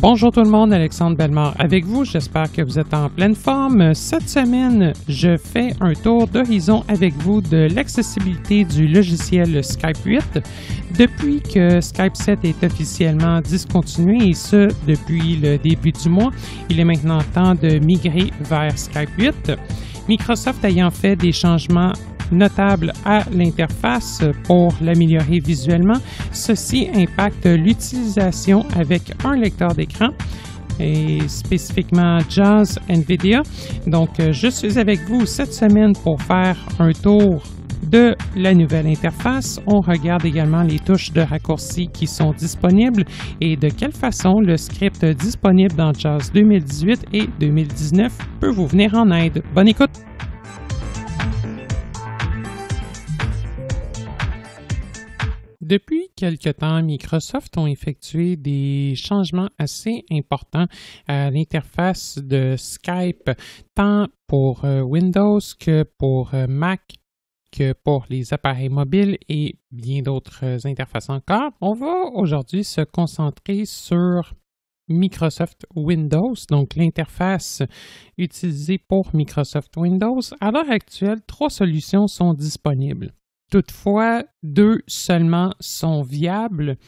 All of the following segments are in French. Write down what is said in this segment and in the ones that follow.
Bonjour tout le monde, Alexandre Bellemare avec vous. J'espère que vous êtes en pleine forme. Cette semaine, je fais un tour d'horizon avec vous de l'accessibilité du logiciel Skype 8. Depuis que Skype 7 est officiellement discontinué, et ce, depuis le début du mois, il est maintenant temps de migrer vers Skype 8. Microsoft ayant fait des changements notable à l'interface pour l'améliorer visuellement. Ceci impacte l'utilisation avec un lecteur d'écran et spécifiquement JAWS NVIDIA. Donc, je suis avec vous cette semaine pour faire un tour de la nouvelle interface. On regarde également les touches de raccourci qui sont disponibles et de quelle façon le script disponible dans JAWS 2018 et 2019 peut vous venir en aide. Bonne écoute! Depuis quelque temps, Microsoft ont effectué des changements assez importants à l'interface de Skype, tant pour Windows que pour Mac, que pour les appareils mobiles et bien d'autres interfaces encore. On va aujourd'hui se concentrer sur Microsoft Windows, donc l'interface utilisée pour Microsoft Windows. À l'heure actuelle, 3 solutions sont disponibles. Toutefois, 2 seulement sont viables.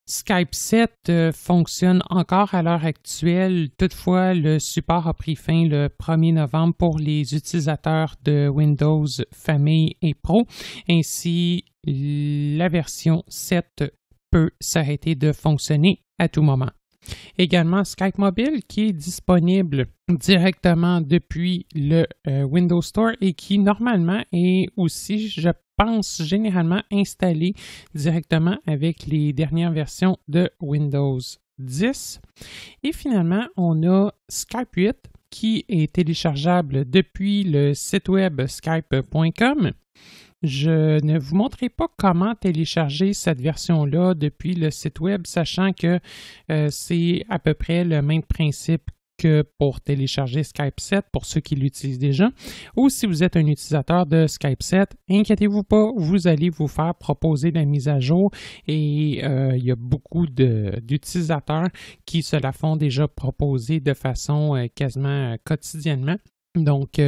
Skype 7 fonctionne encore à l'heure actuelle. Toutefois, le support a pris fin le 1er novembre pour les utilisateurs de Windows Famille et Pro. Ainsi, la version 7 peut s'arrêter de fonctionner à tout moment. Également, Skype Mobile qui est disponible directement depuis le Windows Store et qui normalement est aussi, je pense, généralement installé directement avec les dernières versions de Windows 10. Et finalement, on a Skype 8 qui est téléchargeable depuis le site web skype.com. Je ne vous montrerai pas comment télécharger cette version-là depuis le site web, sachant que c'est à peu près le même principe que pour télécharger Skype 7 pour ceux qui l'utilisent déjà. Ou si vous êtes un utilisateur de Skype 7, inquiétez-vous pas, vous allez vous faire proposer la mise à jour et il y a beaucoup d'utilisateurs qui se la font déjà proposer de façon quasiment quotidiennement. Donc,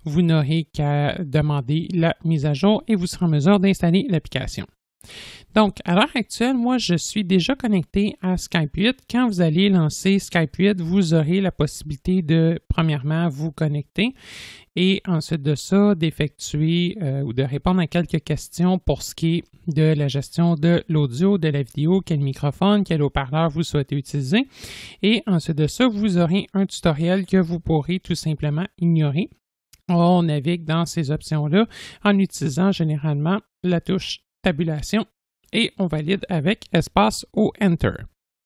vous n'aurez qu'à demander la mise à jour et vous serez en mesure d'installer l'application. Donc, à l'heure actuelle, moi, je suis déjà connecté à Skype 8. Quand vous allez lancer Skype 8, vous aurez la possibilité de, premièrement, vous connecter et ensuite de ça, d'effectuer ou de répondre à quelques questions pour ce qui est de la gestion de l'audio, de la vidéo, quel microphone, quel haut-parleur vous souhaitez utiliser. Et ensuite de ça, vous aurez un tutoriel que vous pourrez tout simplement ignorer. On navigue dans ces options-là en utilisant généralement la touche tabulation et on valide avec espace ou Enter.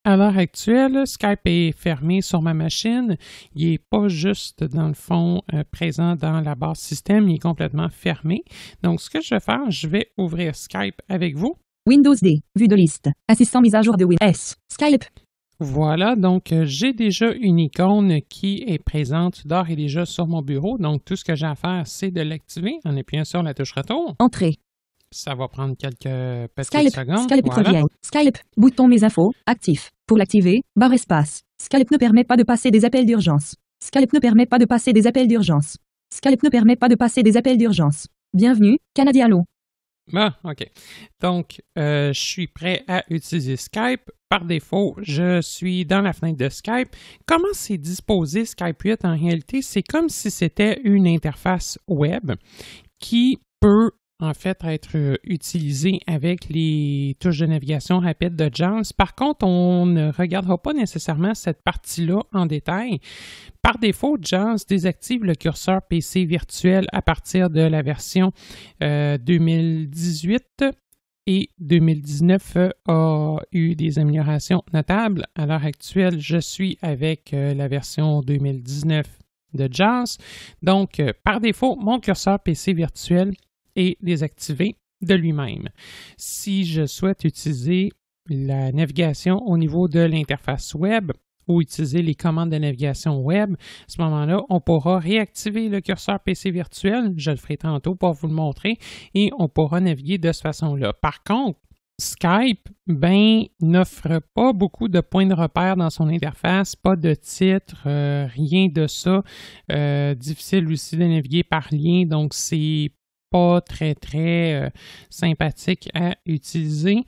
À l'heure actuelle, Skype est fermé sur ma machine. Il n'est pas juste, dans le fond, présent dans la base système, il est complètement fermé. Donc, ce que je vais faire, je vais ouvrir Skype avec vous. Windows D, vue de liste, assistant mise à jour de Windows, Skype. Voilà, donc j'ai déjà une icône qui est présente d'ores et déjà sur mon bureau. Donc, tout ce que j'ai à faire, c'est de l'activer en appuyant sur la touche retour. Entrée. Ça va prendre quelques petites Skype, secondes. Skype Voilà. revient. Skype, bouton mes infos, actif. Pour l'activer, barre espace. Skype ne permet pas de passer des appels d'urgence. Skype ne permet pas de passer des appels d'urgence. Skype ne permet pas de passer des appels d'urgence. Bienvenue, Canadialo. Ah, OK. Donc, je suis prêt à utiliser Skype. Par défaut, je suis dans la fenêtre de Skype. Comment c'est disposé Skype 8 en réalité? C'est comme si c'était une interface web qui peut en fait être utilisée avec les touches de navigation rapide de JAWS. Par contre, on ne regardera pas nécessairement cette partie-là en détail. Par défaut, JAWS désactive le curseur PC virtuel à partir de la version 2018 et 2019 a eu des améliorations notables. À l'heure actuelle, je suis avec la version 2019 de JAWS. Donc, par défaut, mon curseur PC virtuel est désactivé de lui-même. Si je souhaite utiliser la navigation au niveau de l'interface web ou utiliser les commandes de navigation web, à ce moment-là, on pourra réactiver le curseur PC virtuel, je le ferai tantôt pour vous le montrer, et on pourra naviguer de cette façon-là. Par contre, Skype, n'offre pas beaucoup de points de repère dans son interface, pas de titre, rien de ça. Difficile aussi de naviguer par lien, donc c'est pas très sympathique à utiliser.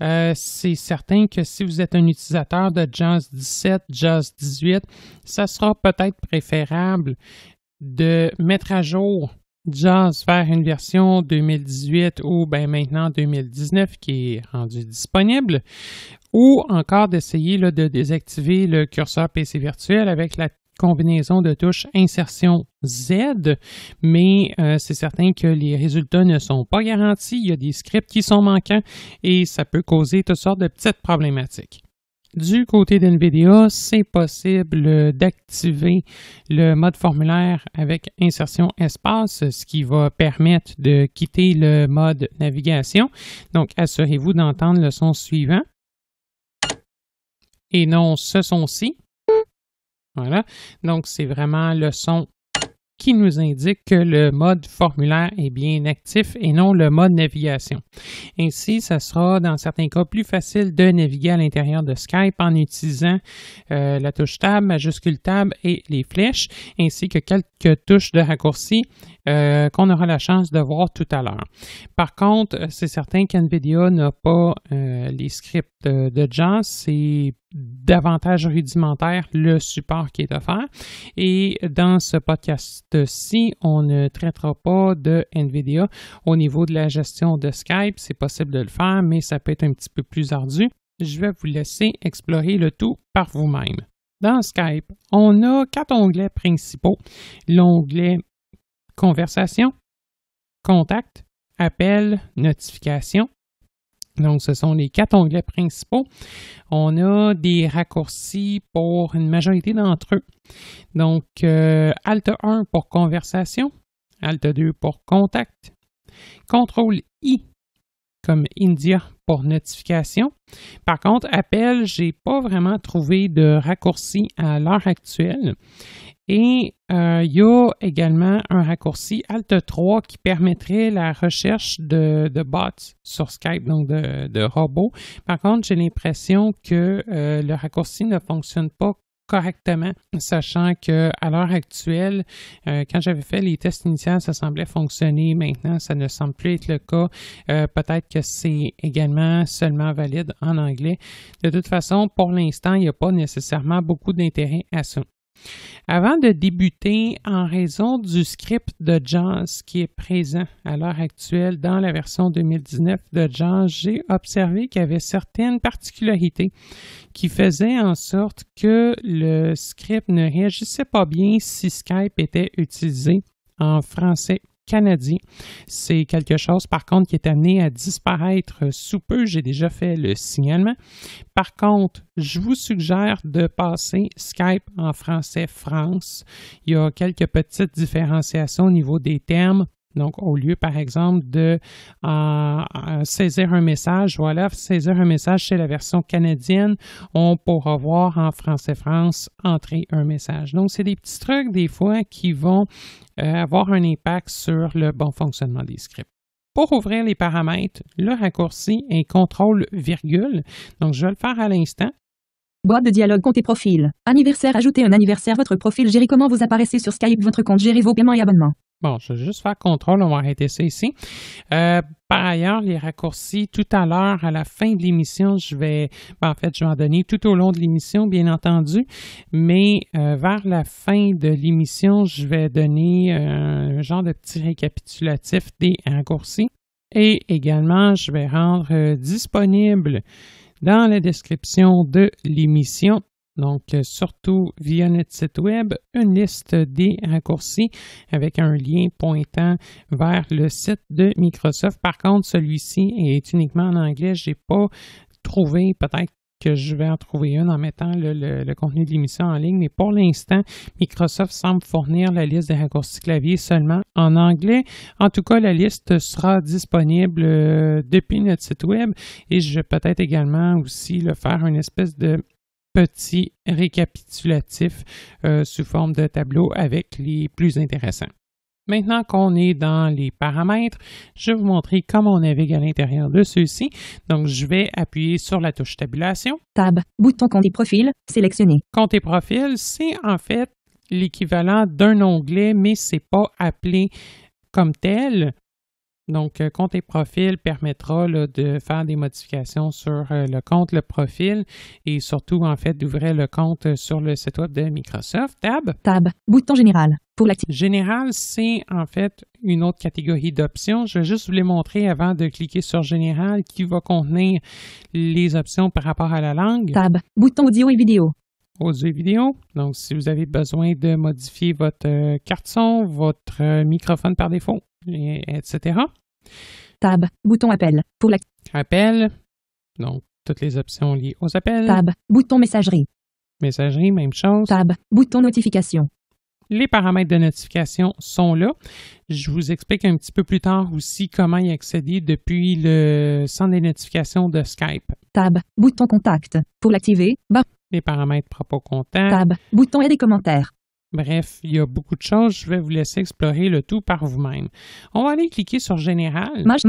C'est certain que si vous êtes un utilisateur de JAWS 17, JAWS 18, ça sera peut-être préférable de mettre à jour JAWS vers une version 2018 ou maintenant 2019 qui est rendue disponible, ou encore d'essayer de désactiver le curseur PC virtuel avec la combinaison de touches insertion Z, mais c'est certain que les résultats ne sont pas garantis, il y a des scripts qui sont manquants et ça peut causer toutes sortes de petites problématiques. Du côté d'NVIDIA, c'est possible d'activer le mode formulaire avec insertion espace, ce qui va permettre de quitter le mode navigation. Donc, assurez-vous d'entendre le son suivant et non ce son-ci. Voilà. Donc, c'est vraiment le son qui nous indique que le mode formulaire est bien actif et non le mode navigation. Ainsi, ça sera dans certains cas plus facile de naviguer à l'intérieur de Skype en utilisant la touche Tab, majuscule Tab et les flèches, ainsi que quelques touches de raccourci qu'on aura la chance de voir tout à l'heure. Par contre, c'est certain qu'NVIDIA n'a pas les scripts de JAWS, c'est davantage rudimentaire le support qui est offert. Et dans ce podcast-ci, on ne traitera pas de NVIDIA au niveau de la gestion de Skype. C'est possible de le faire, mais ça peut être un petit peu plus ardu. Je vais vous laisser explorer le tout par vous-même. Dans Skype, on a 4 onglets principaux. L'onglet Conversation, Contact, Appel, Notification. Donc, ce sont les 4 onglets principaux. On a des raccourcis pour une majorité d'entre eux. Donc, Alt 1 pour Conversation, Alt 2 pour Contact, CTRL-I comme India pour Notification. Par contre, Appel, je n'ai pas vraiment trouvé de raccourci à l'heure actuelle. Et il y a également un raccourci Alt 3 qui permettrait la recherche de bots sur Skype, donc de robots. Par contre, j'ai l'impression que le raccourci ne fonctionne pas correctement, sachant qu'à l'heure actuelle, quand j'avais fait les tests initiaux, ça semblait fonctionner. Maintenant, ça ne semble plus être le cas. Peut-être que c'est également seulement valide en anglais. De toute façon, pour l'instant, il n'y a pas nécessairement beaucoup d'intérêt à ça. Avant de débuter, en raison du script de JAWS qui est présent à l'heure actuelle dans la version 2019 de JAWS, j'ai observé qu'il y avait certaines particularités qui faisaient en sorte que le script ne réagissait pas bien si Skype était utilisé en français canadien. C'est quelque chose, par contre, qui est amené à disparaître sous peu. J'ai déjà fait le signalement. Par contre, je vous suggère de passer Skype en français France. Il y a quelques petites différenciations au niveau des termes. Donc, au lieu, par exemple, de saisir un message, saisir un message chez la version canadienne, on pourra voir en français France entrer un message. Donc, c'est des petits trucs, des fois, qui vont avoir un impact sur le bon fonctionnement des scripts. Pour ouvrir les paramètres, le raccourci est CTRL-virgule. Donc, je vais le faire à l'instant. Boîte de dialogue, compte et profil. Anniversaire, ajoutez un anniversaire, votre profil, gérer comment vous apparaissez sur Skype, votre compte, gérer vos paiements et abonnements. Bon, je vais juste faire CTRL, on va arrêter ça ici. Par ailleurs, les raccourcis, tout à l'heure, à la fin de l'émission, je vais en donner tout au long de l'émission, bien entendu, mais vers la fin de l'émission, je vais donner un genre de petit récapitulatif des raccourcis. Et également, je vais rendre disponible dans la description de l'émission, donc surtout via notre site web, une liste des raccourcis avec un lien pointant vers le site de Microsoft. Par contre, celui-ci est uniquement en anglais. Je n'ai pas trouvé, peut-être que je vais en trouver un en mettant le contenu de l'émission en ligne, mais pour l'instant, Microsoft semble fournir la liste des raccourcis clavier seulement en anglais. En tout cas, la liste sera disponible depuis notre site web et je vais peut-être également aussi faire une espèce de petit récapitulatif sous forme de tableau avec les plus intéressants. Maintenant qu'on est dans les paramètres, je vais vous montrer comment on navigue à l'intérieur de ceux-ci. Donc, je vais appuyer sur la touche tabulation. Tab, bouton compte et profil, sélectionné. Compte et profil, c'est en fait l'équivalent d'un onglet, mais ce n'est pas appelé comme tel. Donc, compte et profil permettra là, de faire des modifications sur le compte, le profil et surtout, en fait, d'ouvrir le compte sur le site web de Microsoft. Tab, bouton général. Pour l'activer. Général, c'est en fait une autre catégorie d'options. Je vais juste vous les montrer avant de cliquer sur Général qui va contenir les options par rapport à la langue. Tab, bouton audio et vidéo. Audio et vidéo. Donc, si vous avez besoin de modifier votre carte son, votre microphone par défaut, etc. Tab, bouton appel. Pour Appel. Donc, toutes les options liées aux appels. Tab, bouton messagerie. Messagerie, même chose. Tab, bouton notification. Les paramètres de notification sont là. Je vous explique un petit peu plus tard aussi comment y accéder depuis le centre des notifications de Skype. Tab, bouton contact. Pour l'activer, barre. Les paramètres propos contact. Tab, bouton et des commentaires. Bref, il y a beaucoup de choses. Je vais vous laisser explorer le tout par vous-même. On va aller cliquer sur Général. Maj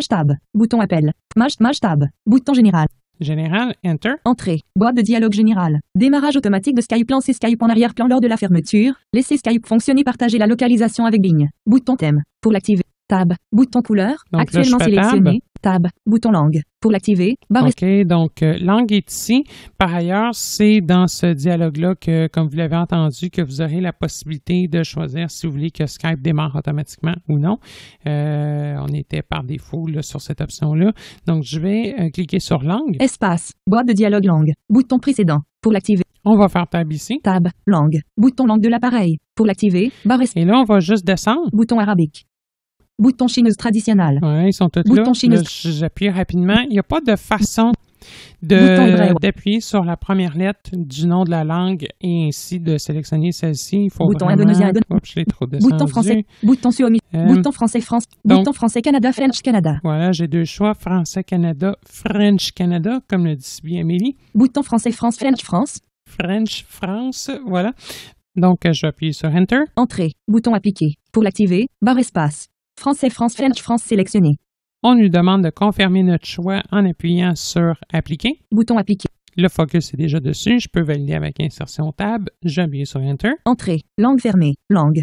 tab. Bouton appel. Maj tab. Bouton général. Général, Enter. Entrée. Boîte de dialogue général. Démarrage automatique de Skype. Lancer Skype en arrière-plan lors de la fermeture. Laisser Skype fonctionner. Partager la localisation avec Bing. Bouton thème. Pour l'activer. Tab. Bouton couleur. Donc, actuellement là, je fais sélectionné. Tab. Bouton langue. Pour l'activer. Barre. OK, donc langue est ici. Par ailleurs, c'est dans ce dialogue-là que, comme vous l'avez entendu, que vous aurez la possibilité de choisir si vous voulez que Skype démarre automatiquement ou non. On était par défaut là, sur cette option-là. Donc, je vais cliquer sur langue. Espace. Boîte de dialogue langue. Bouton précédent. Pour l'activer. On va faire tab ici. Tab. Langue. Bouton langue de l'appareil. Pour l'activer. Barre. Et là, on va juste descendre. Bouton arabique. Bouton chineuse traditionnelle. Oui, ils sont tous Bouton là. chineuse. Là, j'appuie rapidement. Il n'y a pas de façon d'appuyer sur la première lettre du nom de la langue et ainsi de sélectionner celle-ci. Il faut bouton vraiment... indonésien. Oups, je l'ai trop descendu. Bouton français. Bouton Suomi. Bouton français France. donc- Bouton français Canada French Canada. Voilà, j'ai deux choix, Français-Canada, French-Canada, comme le dit si bien Amélie. Bouton français France French France. French-France, voilà. Donc, je vais appuyer sur Enter. Entrée. Bouton appliqué. Pour l'activer. Barre espace. Français France French France sélectionné. On nous demande de confirmer notre choix en appuyant sur Appliquer. Bouton appliqué. Le focus est déjà dessus. Je peux valider avec insertion Tab. J'appuie sur Enter. Entrée. Langue fermée. Langue.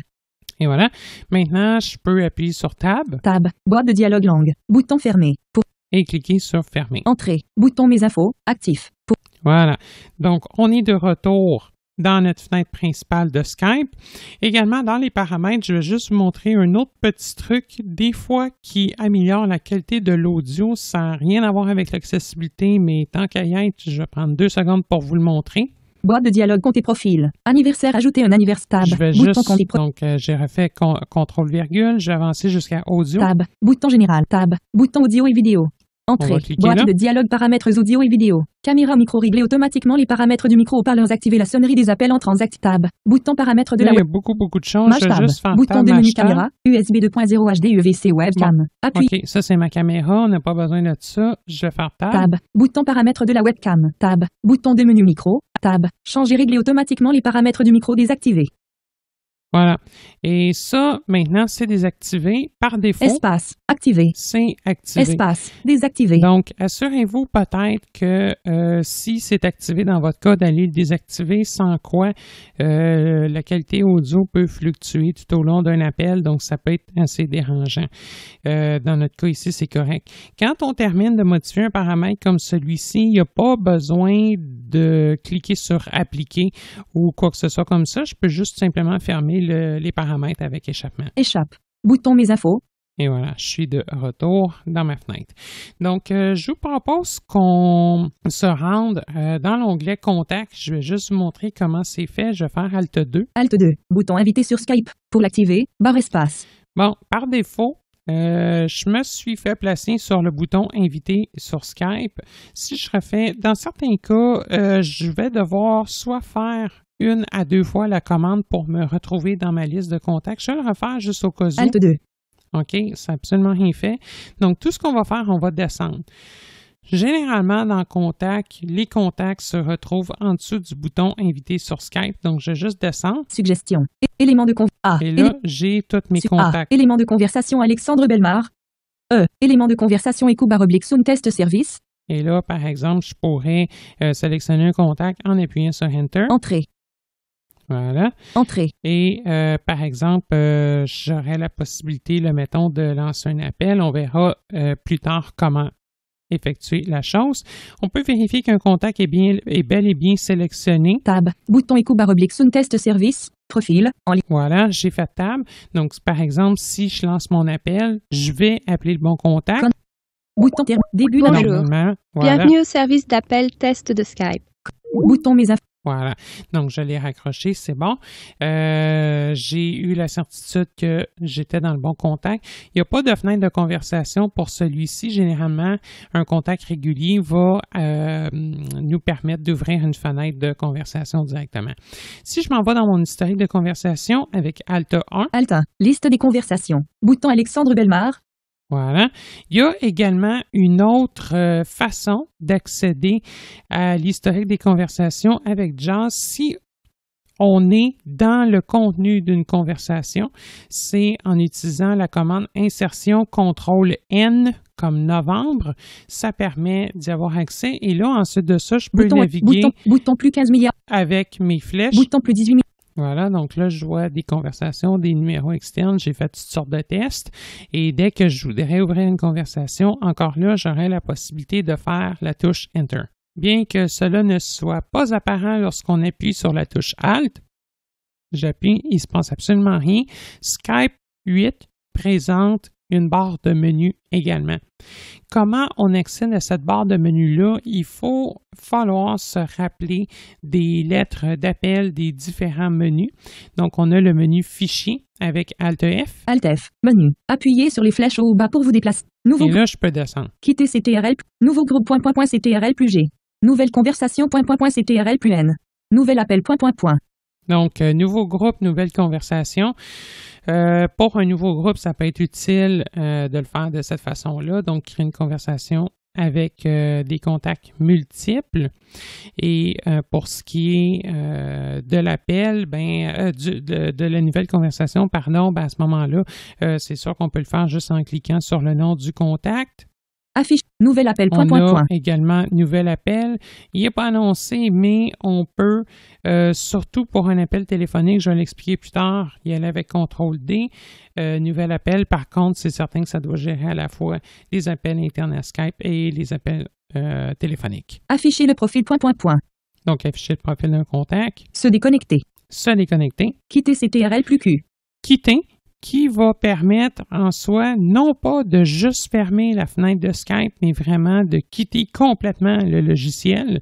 Et voilà. Maintenant, je peux appuyer sur Tab Tab. Boîte de dialogue langue. Bouton fermé. Pour et cliquer sur Fermer. entrée. Bouton mes infos. Actif. Pour Voilà. Donc, on est de retour dans notre fenêtre principale de Skype. Également, dans les paramètres, je vais juste vous montrer un autre petit truc, des fois qui améliore la qualité de l'audio. Ça n'a rien à voir avec l'accessibilité, mais tant qu'à y être, je vais prendre 2 secondes pour vous le montrer. boîte de dialogue compte et profil. Anniversaire ajouter un anniversaire tab. Je vais Bouton juste, compte et profil. donc j'ai refait CTRL virgule, j'ai avancé jusqu'à audio. Tab. Bouton général. Tab. Bouton audio et vidéo. Entrée. On va cliquer Boîte là. de dialogue paramètres audio et vidéo. Caméra micro régler automatiquement les paramètres du micro haut-parleurs activer la sonnerie des appels entrants active tab. Bouton paramètres de Là, la il y a web. beaucoup de choses. Maj Je vais tab. juste faire Bouton tab, de menu Maj tab. caméra. USB 2.0 HD UVC webcam. Appui. OK, ça c'est ma caméra, on n'a pas besoin de ça. Je vais faire tab. Tab. Bouton paramètres de la webcam. Tab. Bouton de menu micro. Tab. Changer régler automatiquement les paramètres du micro désactivé. Voilà. Et ça, maintenant, c'est désactivé. Par défaut, Espace. Activé. c'est activé. Espace. Désactivé. Donc, assurez-vous peut-être que si c'est activé dans votre cas, d'aller le désactiver, sans quoi la qualité audio peut fluctuer tout au long d'un appel, donc ça peut être assez dérangeant. Dans notre cas ici, c'est correct. Quand on termine de modifier un paramètre comme celui-ci, il n'y a pas besoin de cliquer sur « Appliquer » ou quoi que ce soit comme ça. Je peux juste simplement fermer les paramètres avec échappement. Échappe. Bouton mes infos. Et voilà, je suis de retour dans ma fenêtre. Donc, je vous propose qu'on se rende dans l'onglet Contact. Je vais juste vous montrer comment c'est fait. Je vais faire Alt 2. Alt 2. Bouton invité sur Skype. Pour l'activer, barre espace. Bon, par défaut, je me suis fait placer sur le bouton Inviter sur Skype. Si je refais, dans certains cas, je vais devoir soit faire 1 à 2 fois la commande pour me retrouver dans ma liste de contacts. Je vais le refaire juste au cas où. Alt 2. OK, c'est absolument rien fait. Donc, tout ce qu'on va faire, on va descendre. Généralement, dans Contact, les contacts se retrouvent en dessous du bouton Inviter sur Skype. Donc, je vais juste descendre. Suggestion. Élément de A. Et là, j'ai tous mes contacts. A. Élément de conversation Alexandre Bellemare. E. Élément de conversation Eco/Sound Test Service. Et là, par exemple, je pourrais sélectionner un contact en appuyant sur Enter. Entrée. Voilà. Entrée. Et par exemple, j'aurais la possibilité, mettons, de lancer un appel. On verra plus tard comment effectuer la chose. On peut vérifier qu'un contact est bel et bien sélectionné. Tab. Bouton Eco/Sound Test Service. Profil. En ligne. Voilà, j'ai fait tab. Donc, par exemple, si je lance mon appel, je vais appeler le bon contact. Bouton début Bonjour. Normalement, voilà. Bienvenue au service d'appel test de Skype. Bouton Mes infos. Voilà. Donc, je l'ai raccroché, c'est bon. J'ai eu la certitude que j'étais dans le bon contact. Il n'y a pas de fenêtre de conversation pour celui-ci. Généralement, un contact régulier va nous permettre d'ouvrir une fenêtre de conversation directement. Si je m'en vais dans mon historique de conversation avec Alt 1. Alt 1. Liste des conversations. Bouton Alexandre Bellemare. Voilà. Il y a également une autre façon d'accéder à l'historique des conversations avec JAWS si on est dans le contenu d'une conversation. C'est en utilisant la commande insertion CTRL-N comme novembre. Ça permet d'y avoir accès. Et là, ensuite de ça, je peux naviguer bouton plus 15 milliards. avec mes flèches. Bouton plus 18 milliards. Voilà, donc là, je vois des conversations, des numéros externes. J'ai fait toutes sortes de tests. Et dès que je voudrais ouvrir une conversation, encore là, j'aurais la possibilité de faire la touche Enter. Bien que cela ne soit pas apparent lorsqu'on appuie sur la touche Alt, j'appuie, il ne se passe absolument rien. Skype 8 présente une barre de menu également. Comment on accède à cette barre de menu-là? Il faut falloir se rappeler des lettres d'appel des différents menus. Donc, on a le menu Fichier avec Alt F. Alt F. Menu. Appuyez sur les flèches au bas pour vous déplacer. Nouveau Et là, je peux descendre. Quitter CTRL. Nouveau groupe .CTRL plus G. Nouvelle conversation .CTRL plus N. Nouvel appel .. Donc, nouveau groupe, nouvelle conversation. Pour un nouveau groupe, ça peut être utile de le faire de cette façon-là. Donc, créer une conversation avec des contacts multiples. Et pour ce qui est de l'appel, de la nouvelle conversation, pardon, à ce moment-là, c'est sûr qu'on peut le faire juste en cliquant sur le nom du contact. Affiche, nouvel appel, On a également nouvel appel. Il n'est pas annoncé, mais on peut, surtout pour un appel téléphonique, je vais l'expliquer plus tard, y aller avec CTRL-D. Nouvel appel, par contre, c'est certain que ça doit gérer à la fois les appels internes à Skype et les appels téléphoniques. Afficher le profil Donc, afficher le profil d'un contact. Se déconnecter. Se déconnecter. Quitter CTRL plus Q. Quitter, qui va permettre en soi non pas de juste fermer la fenêtre de Skype, mais vraiment de quitter complètement le logiciel.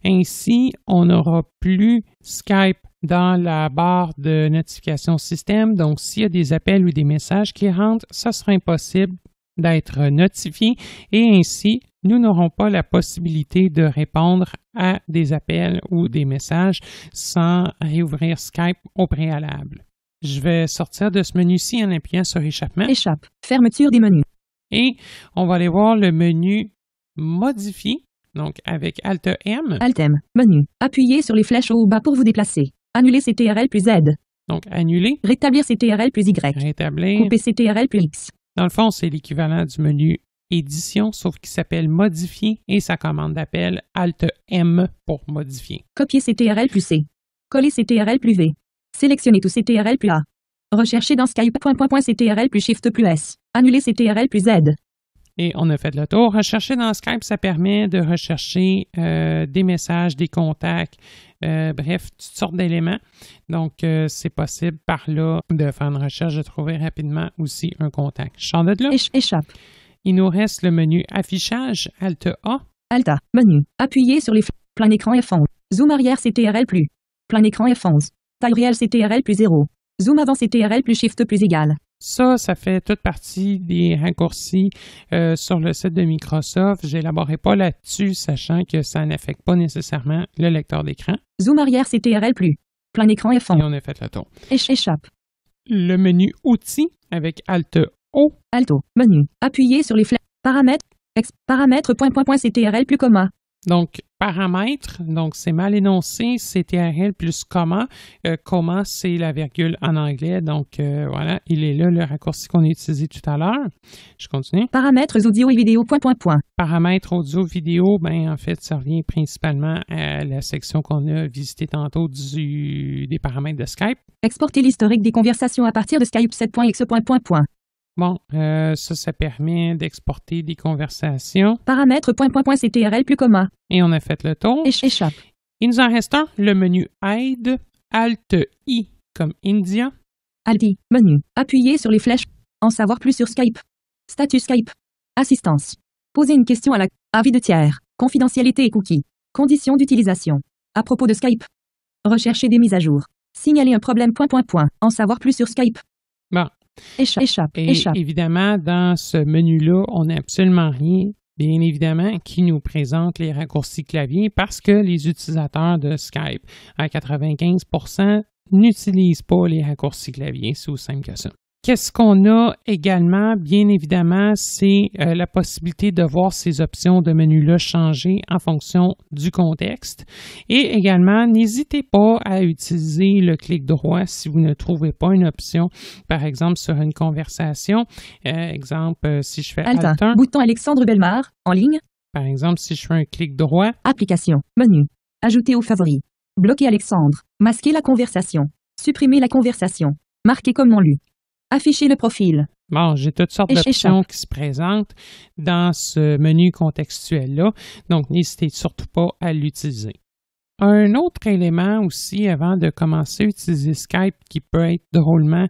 Ainsi, on n'aura plus Skype dans la barre de notification système. Donc, s'il y a des appels ou des messages qui rentrent, ce sera impossible d'être notifié et ainsi, nous n'aurons pas la possibilité de répondre à des appels ou des messages sans réouvrir Skype au préalable. Je vais sortir de ce menu-ci en appuyant sur Échappement. Échappe. Fermeture des menus. Et on va aller voir le menu Modifier, donc avec Alt-M. Alt-M. Menu. Appuyez sur les flèches au bas pour vous déplacer. Annuler CTRL plus Z. Donc, annuler. Rétablir CTRL plus Y. Rétablir. Couper CTRL plus X. Dans le fond, c'est l'équivalent du menu Édition, sauf qu'il s'appelle Modifier et sa commande d'appel Alt-M pour modifier. Copier CTRL plus C. Coller CTRL plus V. Sélectionnez tout CTRL plus A. Rechercher dans Skype .CTRL plus Shift plus S. Annuler CTRL plus Z. Et on a fait le tour. Rechercher dans Skype, ça permet de rechercher des messages, des contacts, bref, toutes sortes d'éléments. Donc, c'est possible par là de faire une recherche, de trouver rapidement aussi un contact. Je sors de là. Échappe. Il nous reste le menu Affichage, Alt-A. Alt-A. Menu. Appuyez sur les plein écran F11. Zoom arrière CTRL plus. Plein écran F11. Taille réelle CTRL plus 0. Zoom avant CTRL plus Shift plus égal. Ça fait toute partie des raccourcis sur le site de Microsoft. Je n'élaborerai pas là-dessus, sachant que ça n'affecte pas nécessairement le lecteur d'écran. Zoom arrière CTRL plus. Plein écran F11. Et on a fait le tour. Échappe. Le menu Outils avec Alt-O. Alto. Menu. Appuyez sur les flèches. Paramètres. Paramètres .CTRL plus comma. Donc, paramètres, donc c'est mal énoncé, CTRL plus comma. Comma, c'est la virgule en anglais. Donc, voilà, il est là le raccourci qu'on a utilisé tout à l'heure. Je continue. Paramètres audio et vidéo, point. Paramètres audio-vidéo, ben en fait, ça revient principalement à la section qu'on a visitée tantôt des paramètres de Skype. Exporter l'historique des conversations à partir de Skype 7.exe, point. Bon, ça permet d'exporter des conversations. Paramètres, point, CTRL plus comma. Et on a fait le tour. Échappe. Il nous en reste un, le menu Aide, Alt-I comme India. Alt-I, menu. Appuyez sur les flèches. En savoir plus sur Skype. Statut Skype. Assistance. Poser une question à la... Avis de tiers. Confidentialité et cookies. Conditions d'utilisation. À propos de Skype. Rechercher des mises à jour. Signaler un problème, point. En savoir plus sur Skype. Bon. Échappe. Et évidemment, dans ce menu-là, on n'a absolument rien, bien évidemment, qui nous présente les raccourcis clavier parce que les utilisateurs de Skype, à 95%, n'utilisent pas les raccourcis clavier. C'est aussi simple que ça. Qu'est-ce qu'on a également? Bien évidemment, c'est la possibilité de voir ces options de menu-là changer en fonction du contexte. Et également, n'hésitez pas à utiliser le clic droit si vous ne trouvez pas une option, par exemple sur une conversation. Exemple, si je fais Alt 1. Bouton Alexandre Bellemare, en ligne. Par exemple, si je fais un clic droit. Application, menu. Ajouter aux favoris. Bloquer Alexandre. Masquer la conversation. Supprimer la conversation. Marquer comme non lu. Afficher le profil. Bon, j'ai toutes sortes d'options qui se présentent dans ce menu contextuel-là, donc n'hésitez surtout pas à l'utiliser. Un autre élément aussi avant de commencer à utiliser Skype qui peut être drôlement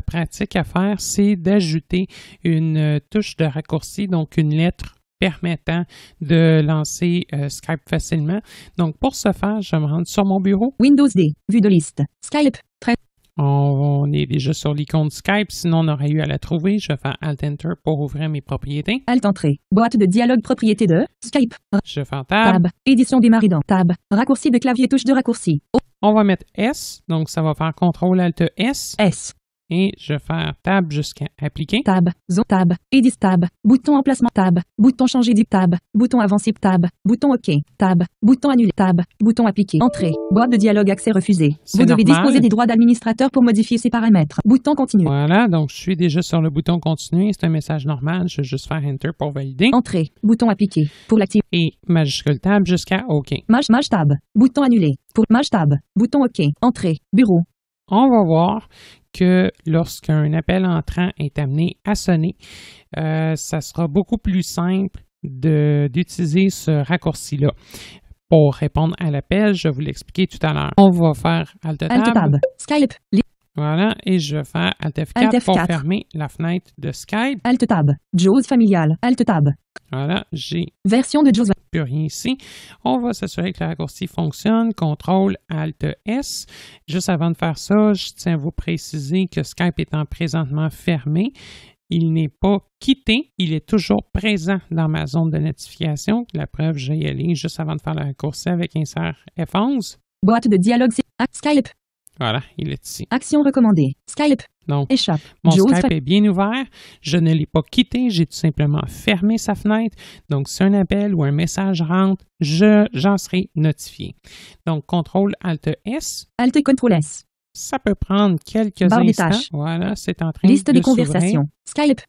pratique à faire, c'est d'ajouter une touche de raccourci, donc une lettre permettant de lancer Skype facilement. Donc pour ce faire, je vais me rendre sur mon bureau. Windows D, vue de liste, Skype, On est déjà sur l'icône Skype, sinon on aurait eu à la trouver. Je vais faire Alt-Enter pour ouvrir mes propriétés. Alt-Entrée. Boîte de dialogue propriété de Skype. Je vais faire Tab. Édition démarrer dans Tab. Raccourci de clavier, touche de raccourci. On va mettre S, donc ça va faire CTRL-ALT-S. S. Et je vais faire Tab jusqu'à appliquer. Tab, Zone Tab, Edit Tab, bouton emplacement Tab, bouton changer du Tab, bouton avancer Tab, bouton OK, Tab, bouton annuler Tab, bouton appliquer. Entrée, boîte de dialogue accès refusé. Vous devez disposer des droits d'administrateur pour modifier ces paramètres. Bouton continuer. Voilà, donc je suis déjà sur le bouton continuer. C'est un message normal. Je vais juste faire Enter pour valider. Entrée, bouton appliquer. Pour l'activer. Et majuscule Tab jusqu'à OK. Maj Tab, bouton annuler. Pour Maj Tab, bouton OK. Entrée, bureau. On va voir que lorsqu'un appel entrant est amené à sonner, ça sera beaucoup plus simple d'utiliser ce raccourci-là. Pour répondre à l'appel, je vais vous l'expliquer tout à l'heure. On va faire Alt-Tab. Skype. Voilà, et je vais faire Alt-F4 pour fermer la fenêtre de Skype. Alt-Tab. JAWS familial. Alt-Tab. Voilà, j'ai version de JAWS. Plus rien ici. On va s'assurer que le raccourci fonctionne. CTRL-ALT-S. Juste avant de faire ça, je tiens à vous préciser que Skype étant présentement fermé, il n'est pas quitté, il est toujours présent dans ma zone de notification. La preuve, je vais y aller juste avant de faire le raccourci avec insert F11. Boîte de dialogue Skype. Voilà, il est ici. Action recommandée. Skype. Donc, échappe. Mon Skype est bien ouvert. Je ne l'ai pas quitté. J'ai tout simplement fermé sa fenêtre. Donc, si un appel ou un message rentre, j'en serai notifié. Donc, CTRL-ALT-S. Alt-CTRL-S. Ça peut prendre quelques barre instants. Des tâches. Voilà, c'est en train liste de des conversations. Skype.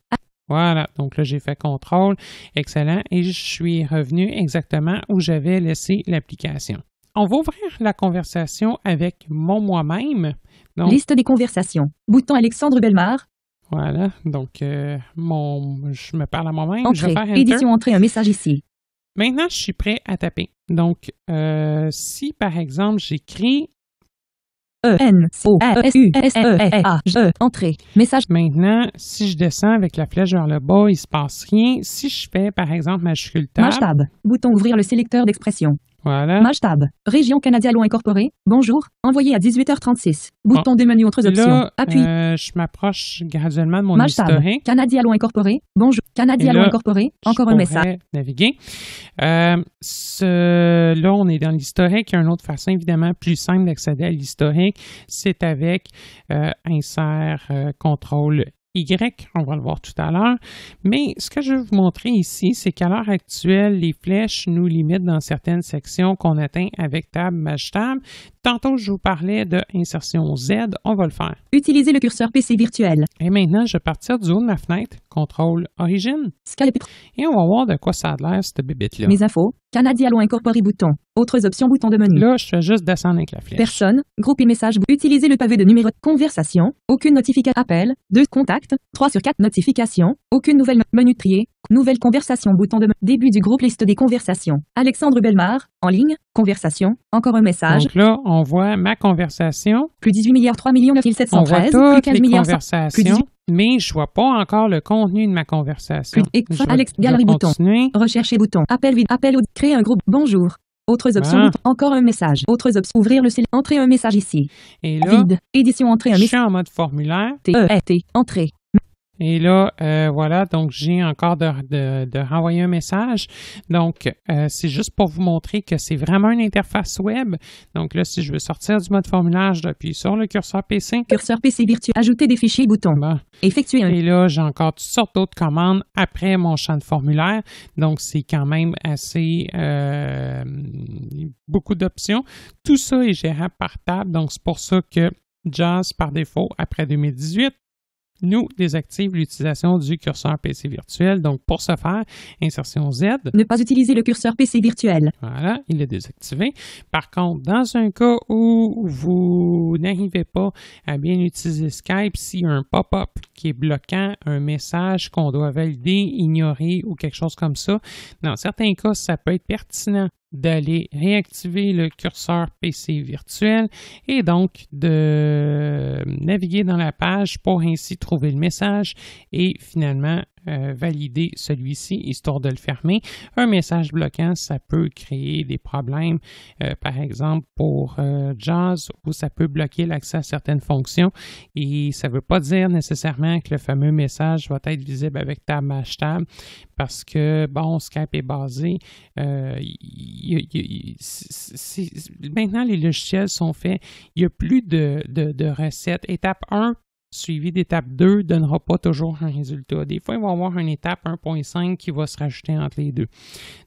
Voilà, donc là, j'ai fait CTRL. Excellent. Et je suis revenu exactement où j'avais laissé l'application. On va ouvrir la conversation avec moi-même. Liste des conversations. Bouton Alexandre Bellemare. Voilà, donc je me parle à moi-même. Entrée. Je vais faire Enter. Édition entrée, un message ici. Maintenant, je suis prêt à taper. Donc, si par exemple, j'écris E-N-O-S-U-S-E-A-G. Entrée. Message. Maintenant, si je descends avec la flèche vers le bas, il ne se passe rien. Si je fais, par exemple, majuscule Tab. Maj Tab. Bouton ouvrir le sélecteur d'expression. Voilà. Maj Tab. Région Canadialo incorporée. Bonjour. Envoyé à 18h36. Bouton de menu autres options. Là, Appui. Je m'approche graduellement de mon Maj Tab. historique. Canadialo incorporé. Bonjour. Canadialo incorporé. Encore un message. Naviguer. Là, on est dans l'historique. Il y a une autre façon, évidemment, plus simple d'accéder à l'historique. C'est avec insert, contrôle Y, on va le voir tout à l'heure. Mais ce que je veux vous montrer ici, c'est qu'à l'heure actuelle, les flèches nous limitent dans certaines sections qu'on atteint avec Tab, Maj Tab. Tantôt, je vous parlais de insertion Z, on va le faire. Utilisez le curseur PC virtuel. Et maintenant, je vais partir du haut de ma fenêtre, contrôle origine, Skype. et on va voir de quoi ça a l'air, cette bébête-là. Mes infos. Canadialo incorporé bouton. Autres options bouton de menu. Là, je fais juste descendre avec la flèche. Personne. Groupe et message. Utilisez le pavé de numéro. Conversation. Aucune notification. Appel. 2 contacts. 3 sur 4 notifications. Aucune nouvelle. Menu trié. Nouvelle conversation. Bouton de début du groupe. Liste des conversations. Alexandre Bellemare. En ligne. Conversation. Encore un message. Donc là, on voit ma conversation. Plus 18 milliards 3 millions 9 On voit 713. toutes Plus 15 les milliards 100. conversations, mais je vois pas encore le contenu de ma conversation. Plus et Je vais- Alex. je vais Galerie bouton. continuer. Rechercher bouton. Appel vide. Appel au. Créer un groupe. Bonjour. Autres options. Ah. Bouton. Encore un message. Autres options. Ouvrir le cellulaire. Entrer un message ici. Et là, Vide. Édition. Entrer un je message. suis en mode formulaire. T. Entrée. Et là, voilà, donc j'ai encore de renvoyer un message. Donc, c'est juste pour vous montrer que c'est vraiment une interface web. Donc là, si je veux sortir du mode formulaire, je appuie sur le curseur PC. Curseur PC virtuel. Ajouter des fichiers. Bouton. Bon. Effectuer un. Et là, j'ai encore toutes sortes d'autres commandes après mon champ de formulaire. Donc, c'est quand même assez beaucoup d'options. Tout ça est gérable par table. Donc, c'est pour ça que JAWS, par défaut, après 2018, nous désactive l'utilisation du curseur PC virtuel. Donc, pour ce faire, insertion Z. Ne pas utiliser le curseur PC virtuel. Voilà, il est désactivé. Par contre, dans un cas où vous n'arrivez pas à bien utiliser Skype, s'il y a un pop-up qui est bloquant, un message qu'on doit valider, ignorer ou quelque chose comme ça, dans certains cas, ça peut être pertinent d'aller réactiver le curseur PC virtuel et donc de naviguer dans la page pour ainsi trouver le message et finalement valider celui-ci, histoire de le fermer. Un message bloquant, ça peut créer des problèmes, par exemple pour JAWS, où ça peut bloquer l'accès à certaines fonctions et ça ne veut pas dire nécessairement que le fameux message va être visible avec Tab, Maj Tab, parce que, bon, Skype est basé. Maintenant, les logiciels sont faits. Il n'y a plus de recettes. Étape 1, suivi d'étape 2 ne donnera pas toujours un résultat. Des fois, il va y avoir une étape 1.5 qui va se rajouter entre les deux.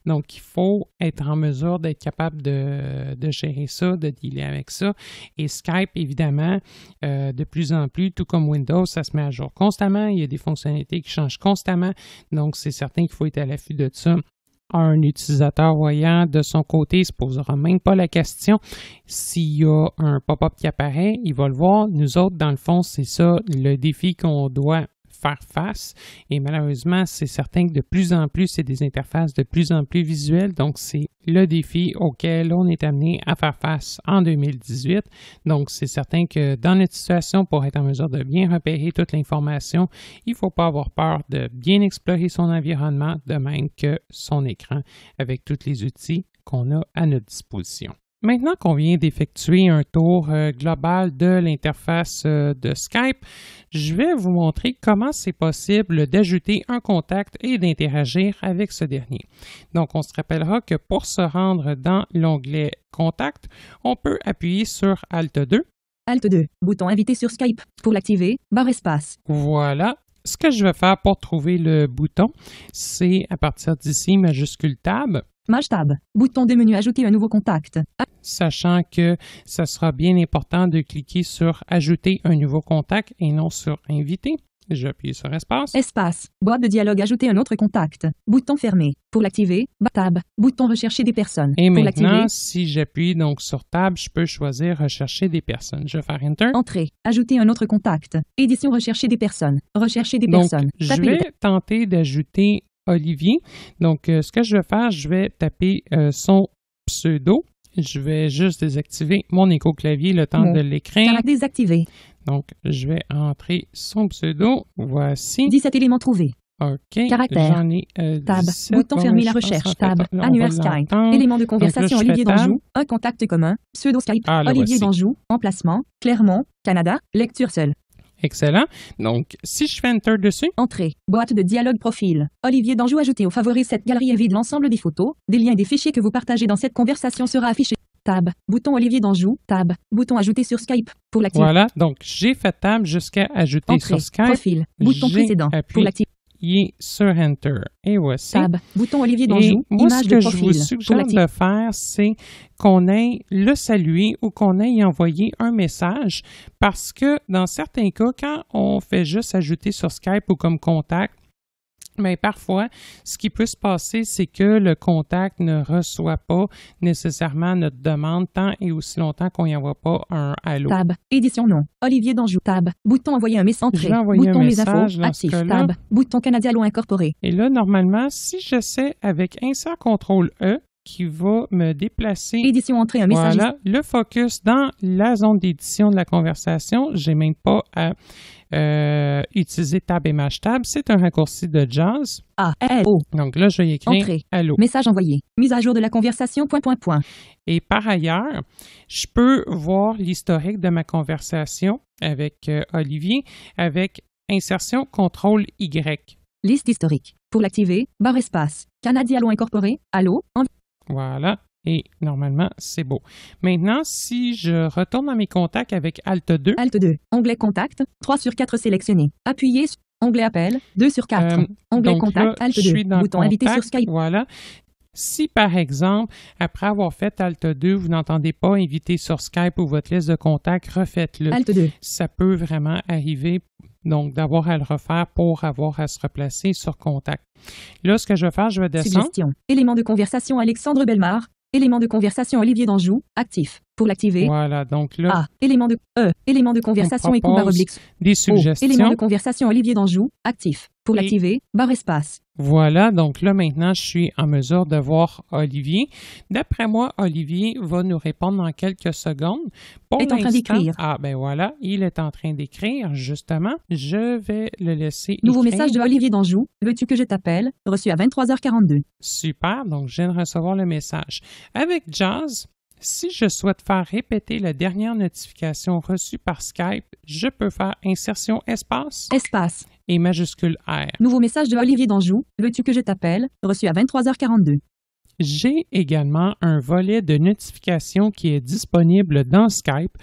Donc, il faut être en mesure d'être capable de gérer ça, de dealer avec ça. Et Skype, évidemment, de plus en plus, tout comme Windows, ça se met à jour constamment. Il y a des fonctionnalités qui changent constamment. Donc, c'est certain qu'il faut être à l'affût de ça. Un utilisateur voyant de son côté ne se posera même pas la question. S'il y a un pop-up qui apparaît, il va le voir. Nous autres, dans le fond, c'est ça le défi qu'on doit faire face. Et malheureusement, c'est certain que de plus en plus, c'est des interfaces de plus en plus visuelles. Donc, c'est le défi auquel on est amené à faire face en 2018. Donc, c'est certain que dans notre situation, pour être en mesure de bien repérer toute l'information, il ne faut pas avoir peur de bien explorer son environnement, de même que son écran, avec tous les outils qu'on a à notre disposition. Maintenant qu'on vient d'effectuer un tour global de l'interface de Skype, je vais vous montrer comment c'est possible d'ajouter un contact et d'interagir avec ce dernier. Donc, on se rappellera que pour se rendre dans l'onglet Contact, on peut appuyer sur Alt 2. Alt 2, bouton invité sur Skype. Pour l'activer, barre espace. Voilà. Ce que je vais faire pour trouver le bouton, c'est à partir d'ici, majuscule Tab. Maj Tab, bouton de menu ajouter un nouveau contact. Sachant que ça sera bien important de cliquer sur Ajouter un nouveau contact et non sur Inviter. Je vais appuyer sur Espace. Espace, boîte de dialogue ajouter un autre contact. Bouton fermé. Pour l'activer, Tab, bouton rechercher des personnes. Et pour maintenant, si j'appuie donc sur Tab, je peux choisir Rechercher des personnes. Je vais faire Enter. Entrée, ajouter un autre contact. Édition rechercher des personnes. Rechercher des Donc, personnes. je Taper vais tenter d'ajouter Olivier. Donc, ce que je vais faire, je vais taper son pseudo. Je vais juste désactiver mon écho-clavier le temps de l'écrire. Caractère désactivé. Donc, je vais entrer son pseudo. Voici. 17 éléments trouvés. OK. Caractère. J'en ai Tab. 17. Bouton Bon, fermer je la pense recherche. en fait, Tab. là, on va Annuaire Skype. l'entendre. Élément de Donc là, conversation je fais Olivier Tab. d'Anjou. Un contact commun. Pseudo Skype. Ah, là, Olivier voici. d'Anjou. Emplacement. Clermont. Canada. Lecture seule. Excellent. Donc, si je fais Enter dessus, Entrée. Boîte de dialogue profil. Olivier d'Anjou ajouté aux favoris. Cette galerie est vide. L'ensemble des photos, des liens et des fichiers que vous partagez dans cette conversation sera affiché. Tab. Bouton Olivier d'Anjou. Tab. Bouton ajouter sur Skype. Pour l'activer. Voilà, donc j'ai fait tab jusqu'à ajouter Entrée. sur Skype. Profil. Bouton J'ai précédent. Pour l'activer. appuyé sur Enter. Et voici. Tab. Bouton Olivier Et d'Anjou. moi, Image ce de que je profil. vous Pour suggère l'activer. de faire, c'est qu'on aille le saluer ou qu'on aille envoyer un message parce que dans certains cas, quand on fait juste ajouter sur Skype ou comme contact, mais parfois, ce qui peut se passer, c'est que le contact ne reçoit pas nécessairement notre demande tant et aussi longtemps qu'on n'y envoie pas un allô. Tab. Édition nom. Olivier d'Anjou. Tab. Bouton envoyer un message. Je vais envoyer Bouton un mes infos. message dans ce Actif. cas-là. Tab. Bouton Canada Allo incorporé. Et là, normalement, si j'essaie avec insert CTRL-E, qui va me déplacer Édition entrée un message. voilà, le focus dans la zone d'édition de la conversation. Je n'ai même pas à utiliser Tab et Maj Tab. C'est un raccourci de JAWS. A. L. O. Donc là, je vais écrire Entrée. Allô. Message envoyé. Mise à jour de la conversation. Point, point, point. Et par ailleurs, je peux voir l'historique de ma conversation avec Olivier avec insertion CTRL-Y. Liste historique. Pour l'activer, barre espace. Canada Allo incorporé. Allo. Voilà. Et normalement, c'est beau. Maintenant, si je retourne dans mes contacts avec Alt 2, Alt 2. Onglet contact. 3 sur 4 sélectionné. Appuyez sur onglet appel. 2 sur 4. Onglet donc contact. là, Alt je 2. suis dans Bouton invité sur contact, Skype. voilà. Si, par exemple, après avoir fait Alt 2, vous n'entendez pas inviter sur Skype ou votre liste de contacts, refaites-le. Alt 2. Ça peut vraiment arriver, donc, d'avoir à le refaire pour avoir à se replacer sur contact. Là, ce que je vais faire, je vais descendre. Suggestion. Élément de conversation Alexandre Bellemare. Élément de conversation Olivier d'Anjou. Actif. Pour l'activer. Voilà, donc là, A. Élément de E. Élément de conversation écoute barre propose oblique. des O. suggestions. Élément de conversation Olivier d'Anjou. Actif. Pour Et- l'activer, barre espace. Voilà, donc là, maintenant, je suis en mesure de voir Olivier. D'après moi, Olivier va nous répondre dans quelques secondes. Pour Est en train l'instant- d'écrire. Ah, ben voilà, il est en train d'écrire, justement. Je vais le laisser Nouveau écrire. message de Olivier d'Anjou. Veux-tu que je t'appelle? Reçu à 23h42. Super, donc je viens de recevoir le message. Avec JAWS, si je souhaite faire répéter la dernière notification reçue par Skype, je peux faire insertion espace Espace. et majuscule R. Nouveau message de Olivier d'Anjou. Veux-tu que je t'appelle? Reçu à 23h42. J'ai également un volet de notification qui est disponible dans Skype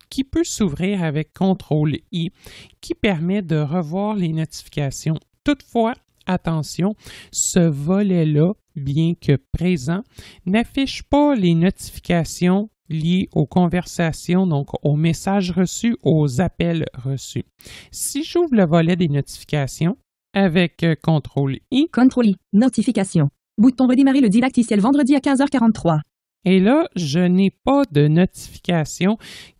qui peut s'ouvrir avec CTRL-I qui permet de revoir les notifications. Toutefois, attention, ce volet-là, bien que présent, n'affiche pas les notifications liées aux conversations, donc aux messages reçus, aux appels reçus. Si j'ouvre le volet des notifications avec CTRL-I, CTRL-I. Notification. Bouton redémarrer le didacticiel vendredi à 15h43. et là, je n'ai pas de notification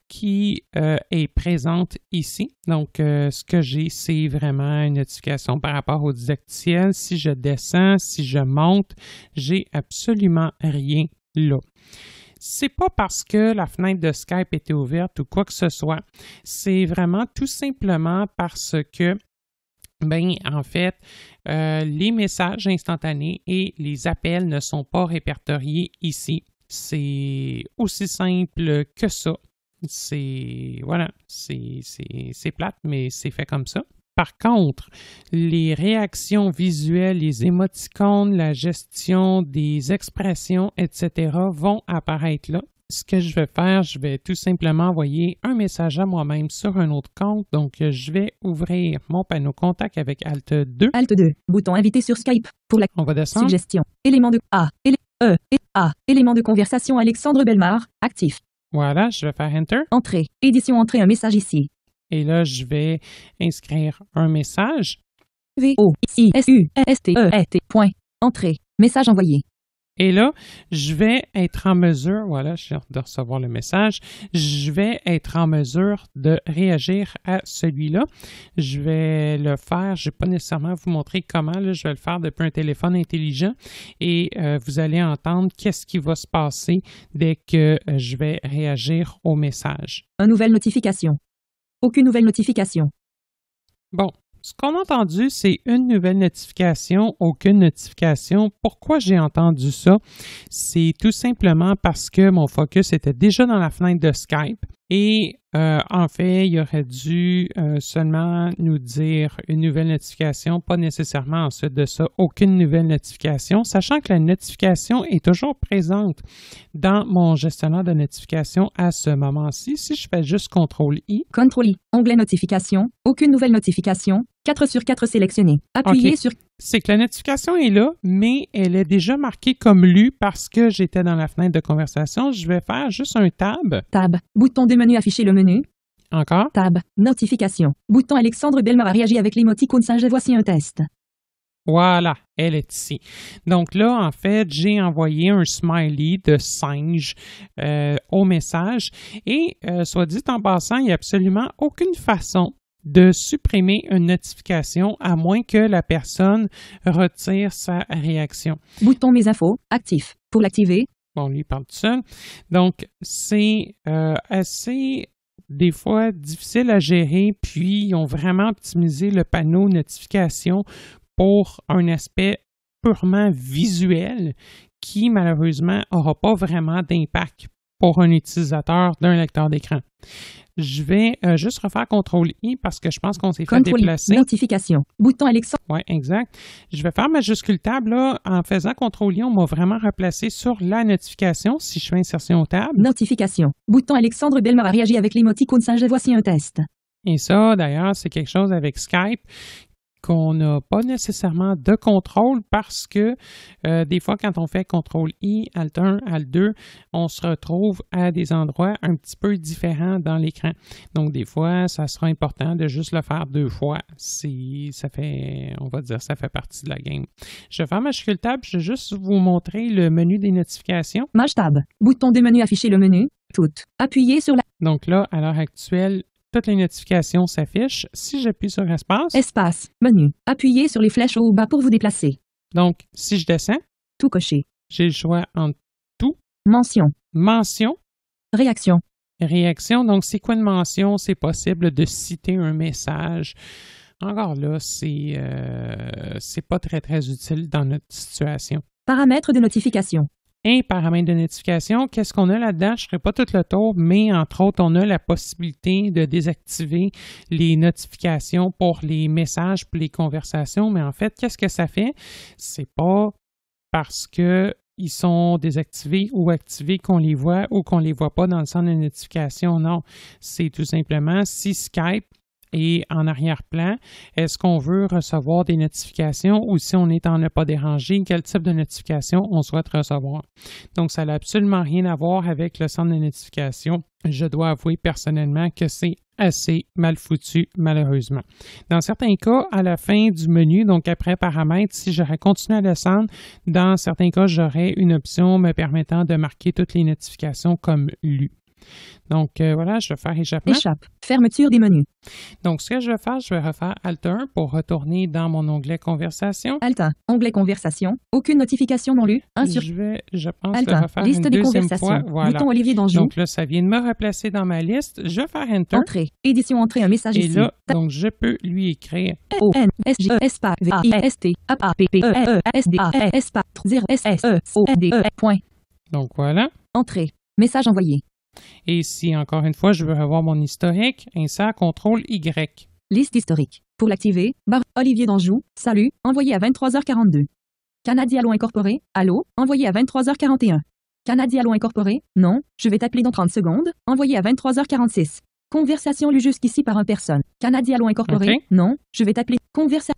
qui est présente ici. Donc, ce que j'ai, c'est vraiment une notification par rapport au didacticiel. Si je descends, si je monte, j'ai absolument rien là. C'est pas parce que la fenêtre de Skype était ouverte ou quoi que ce soit. C'est vraiment tout simplement parce que en fait, les messages instantanés et les appels ne sont pas répertoriés ici. C'est aussi simple que ça. C'est plate, mais c'est fait comme ça. Par contre, les réactions visuelles, les émoticônes, la gestion des expressions, etc. vont apparaître là. Ce que je vais faire, je vais tout simplement envoyer un message à moi-même sur un autre compte. Donc, je vais ouvrir mon panneau contact avec Alt 2. Alt 2. Bouton invité sur Skype. Pour la On va descendre. suggestion. Élément de A. E. Et A. Élément de conversation Alexandre Bellemare. Actif. Voilà, je vais faire Enter. Entrée. Édition entrée un message ici. Et là, je vais inscrire un message. V-O-I-S-U-S-T-E-T. Point. Entrée. Message envoyé. Et là, je vais être en mesure, voilà, je viens de recevoir le message, je vais être en mesure de réagir à celui-là. Je vais le faire, je ne vais pas nécessairement vous montrer comment, là, je vais le faire depuis un téléphone intelligent et vous allez entendre qu'est-ce qui va se passer dès que je vais réagir au message. Une nouvelle notification. Aucune nouvelle notification. Bon. Ce qu'on a entendu, c'est une nouvelle notification, aucune notification. Pourquoi j'ai entendu ça? C'est tout simplement parce que mon focus était déjà dans la fenêtre de Skype Et en fait, il aurait dû seulement nous dire une nouvelle notification, pas nécessairement ensuite de ça, aucune nouvelle notification, sachant que la notification est toujours présente dans mon gestionnaire de notifications à ce moment-ci. Si je fais juste CTRL-I. CTRL-I, onglet notification, aucune nouvelle notification, 4 sur 4 sélectionné. Appuyez sur... C'est que la notification est là, mais elle est déjà marquée comme lue parce que j'étais dans la fenêtre de conversation. Je vais faire juste un tab. Tab, bouton de menu afficher le menu. Encore. Tab, notification. Bouton Alexandre Bellemare a réagi avec l'émoticône singe. Voici un test. Voilà, elle est ici. Donc là, en fait, j'ai envoyé un smiley de singe au message et, soit dit en passant, il n'y a absolument aucune façon de supprimer une notification à moins que la personne retire sa réaction. Bouton Mes infos, actif. Pour l'activer. Bon, lui, il parle tout seul. Donc, c'est assez, des fois, difficile à gérer, puis ils ont vraiment optimisé le panneau notification pour un aspect purement visuel qui, malheureusement, n'aura pas vraiment d'impact pour un utilisateur d'un lecteur d'écran. Je vais juste refaire CTRL-I parce que je pense qu'on s'est fait déplacer. Notification. Bouton Alexandre. Oui, exact. Je vais faire majuscule tab. Là, en faisant CTRL-I, on m'a vraiment replacé sur la notification. Si je fais insertion tab. Notification. Bouton Alexandre Bellemare a réagi avec l'émoticône singe. Voici un test. Et ça, d'ailleurs, c'est quelque chose avec Skype qu'on n'a pas nécessairement de contrôle parce que des fois, quand on fait CTRL-I, Alt-1, Alt-2, on se retrouve à des endroits un petit peu différents dans l'écran. Donc, des fois, ça sera important de juste le faire 2 fois si ça fait, on va dire, ça fait partie de la game. Je vais faire majuscule tab, je vais juste vous montrer le menu des notifications. Maj tab, bouton de menu afficher le menu, toutes. Appuyez sur la... Donc là, à l'heure actuelle, toutes les notifications s'affichent. Si j'appuie sur espace. Espace, menu. Appuyez sur les flèches au bas pour vous déplacer. Donc, si je descends. Tout coché. J'ai le choix entre tout. Mention. Mention. Réaction. Réaction. Donc, c'est quoi une mention? C'est possible de citer un message. Encore là, c'est pas très, très utile dans notre situation. Paramètres de notification. Et paramètres de notification, qu'est-ce qu'on a là-dedans? Je ne ferai pas tout le tour, mais entre autres, on a la possibilité de désactiver les notifications pour les messages, pour les conversations. Mais en fait, qu'est-ce que ça fait? C'est pas parce qu'ils sont désactivés ou activés qu'on les voit ou qu'on les voit pas dans le centre de notification. Non, c'est tout simplement si Skype et en arrière-plan, est-ce qu'on veut recevoir des notifications ou si on est en ne pas déranger, quel type de notification on souhaite recevoir. Donc, ça n'a absolument rien à voir avec le centre de notification. Je dois avouer personnellement que c'est assez mal foutu, malheureusement. Dans certains cas, à la fin du menu, donc après paramètres, si j'aurais continué à descendre, dans certains cas, j'aurais une option me permettant de marquer toutes les notifications comme lues. Donc, voilà, je vais faire échappement. Échappe. Fermeture des menus. Donc, ce que je vais faire, je vais refaire Alt-1 pour retourner dans mon onglet Conversation. Alt-1, onglet Conversation. Aucune notification non lue. Je pense Alt-1, le refaire liste une des deuxième conversations. fois. Voilà. Bouton Olivier d'Anjou. Donc là, ça vient de me replacer dans ma liste. Je vais faire Enter. Entrée. Édition entrée, un message Et ici. là, donc, je peux lui écrire. O-N-S-G espace V-I-S-T A-P-P-E-S-D-A espace 0 S-E-O-D-E point. Donc, voilà. Entrée. Message envoyé. Et si, encore une fois, je veux revoir mon historique, insert CTRL-Y. Liste historique. Pour l'activer, barre Olivier d'Anjou, salut, envoyé à 23h42. Canadialo Incorporé, allô, envoyé à 23h41. Canadialo Incorporé, non, je vais t'appeler dans 30 secondes, envoyé à 23h46. Conversation lue jusqu'ici par un personne. Canadialo Incorporé, Okay. non, je vais t'appeler. Conversation.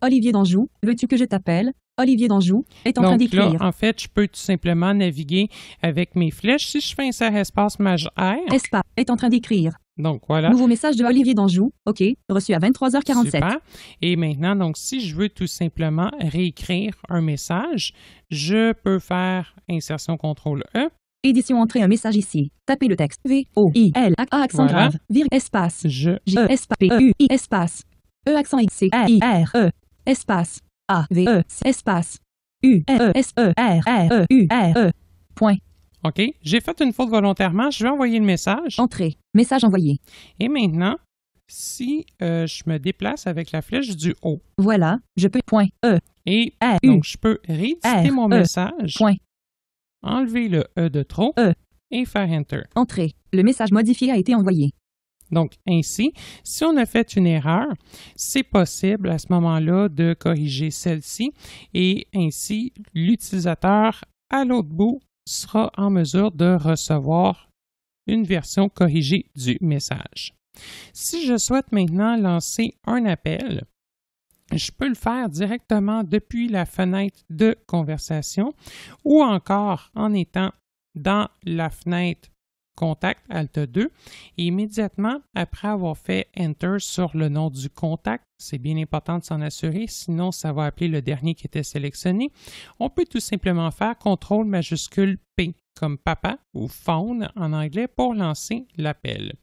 Olivier d'Anjou, veux-tu que je t'appelle? Olivier d'Anjou est en train Donc d'écrire. là, en fait, je peux tout simplement naviguer avec mes flèches. Si je fais insert espace maj R, Espace est en train d'écrire. donc voilà. Nouveau message de Olivier d'Anjou. OK, reçu à 23h47. Super. Et maintenant, donc, si je veux tout simplement réécrire un message, je peux faire insertion CTRL-E. Édition entrée un message ici. Tapez le texte. V-O-I-L A accent Voilà. grave. Espace. Je G espace P-U-I espace. E accent X C A I R E espace A V E espace U E S E R R E U R E. Point. OK. J'ai fait une faute volontairement. Je vais envoyer le message. Entrée. Message envoyé. Et maintenant, si je me déplace avec la flèche du haut Voilà. Je peux. Point. E. et R, donc je peux rééditer R, mon E. message, Point. enlever le E de trop E. et faire Enter. Entrée. Le message modifié a été envoyé. Donc, ainsi, si on a fait une erreur, c'est possible à ce moment-là de corriger celle-ci et ainsi, l'utilisateur à l'autre bout sera en mesure de recevoir une version corrigée du message. Si je souhaite maintenant lancer un appel, je peux le faire directement depuis la fenêtre de conversation ou encore en étant dans la fenêtre Contact Alt 2 et immédiatement après avoir fait Enter sur le nom du contact, c'est bien important de s'en assurer, sinon ça va appeler le dernier qui était sélectionné. On peut tout simplement faire CTRL majuscule P comme papa ou phone en anglais pour lancer l'appel.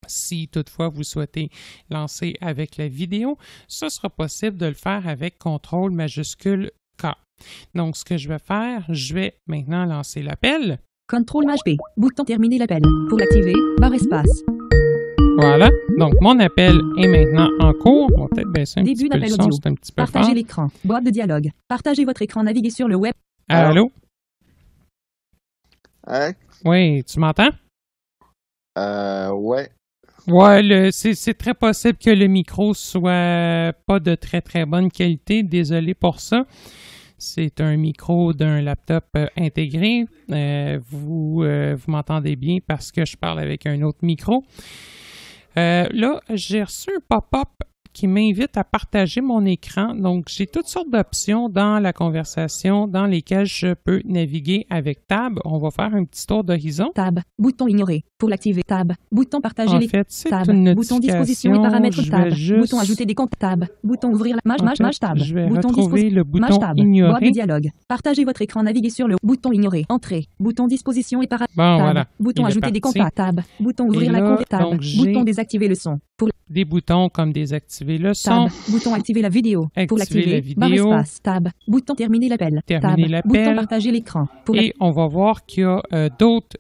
Si toutefois vous souhaitez lancer avec la vidéo, ce sera possible de le faire avec CTRL majuscule K. Donc ce que je vais faire, je vais maintenant lancer l'appel. CTRL Maj P. Bouton terminer l'appel. Pour l'activer, barre espace. Voilà. Donc, mon appel est maintenant en cours. On va peut-être baisser un Début petit peu le d'appel son, audio. c'est un petit peu Partagez fort. l'écran. Boîte de dialogue. Partagez votre écran. Naviguez sur le web. Allô? Hein? Oui, tu m'entends? Ouais. Ouais, c'est très possible que le micro soit pas de très très bonne qualité. Désolé pour ça. C'est un micro d'un laptop intégré. Vous m'entendez bien parce que je parle avec un autre micro. Là, j'ai reçu un pop-up qui m'invite à partager mon écran. Donc, j'ai toutes sortes d'options dans la conversation dans lesquelles je peux naviguer avec Tab. On va faire un petit tour d'horizon. Tab. Bouton ignorer. Pour l'activer. Tab. Bouton partager En les fait, c'est Tab. une Bouton disposition notification. et paramètres Je Tab. vais juste... Bouton ajouter des comptes Tab. Bouton ouvrir la maj Tab. Je vais Bouton retrouver le Maj bouton Tab. Boîte ignorer. de dialogue. Partagez votre écran. Naviguer sur le bouton ignorer. Entrée. Bouton disposition et paramètres Bon, Tab. voilà. Bouton Il est ajouter des parti. comptes Tab. Bouton ouvrir Et la là, compte Tab. donc, j'ai Bouton désactiver le son. Pour des boutons comme désactiver le son. Tab. Bouton activer la vidéo. Pour Activer l'activer. la vidéo. Barre espace. Tab. Bouton terminer l'appel. Terminer Tab. l'appel. Bouton partager l'écran. Pour Et on va voir qu'il y a d'autres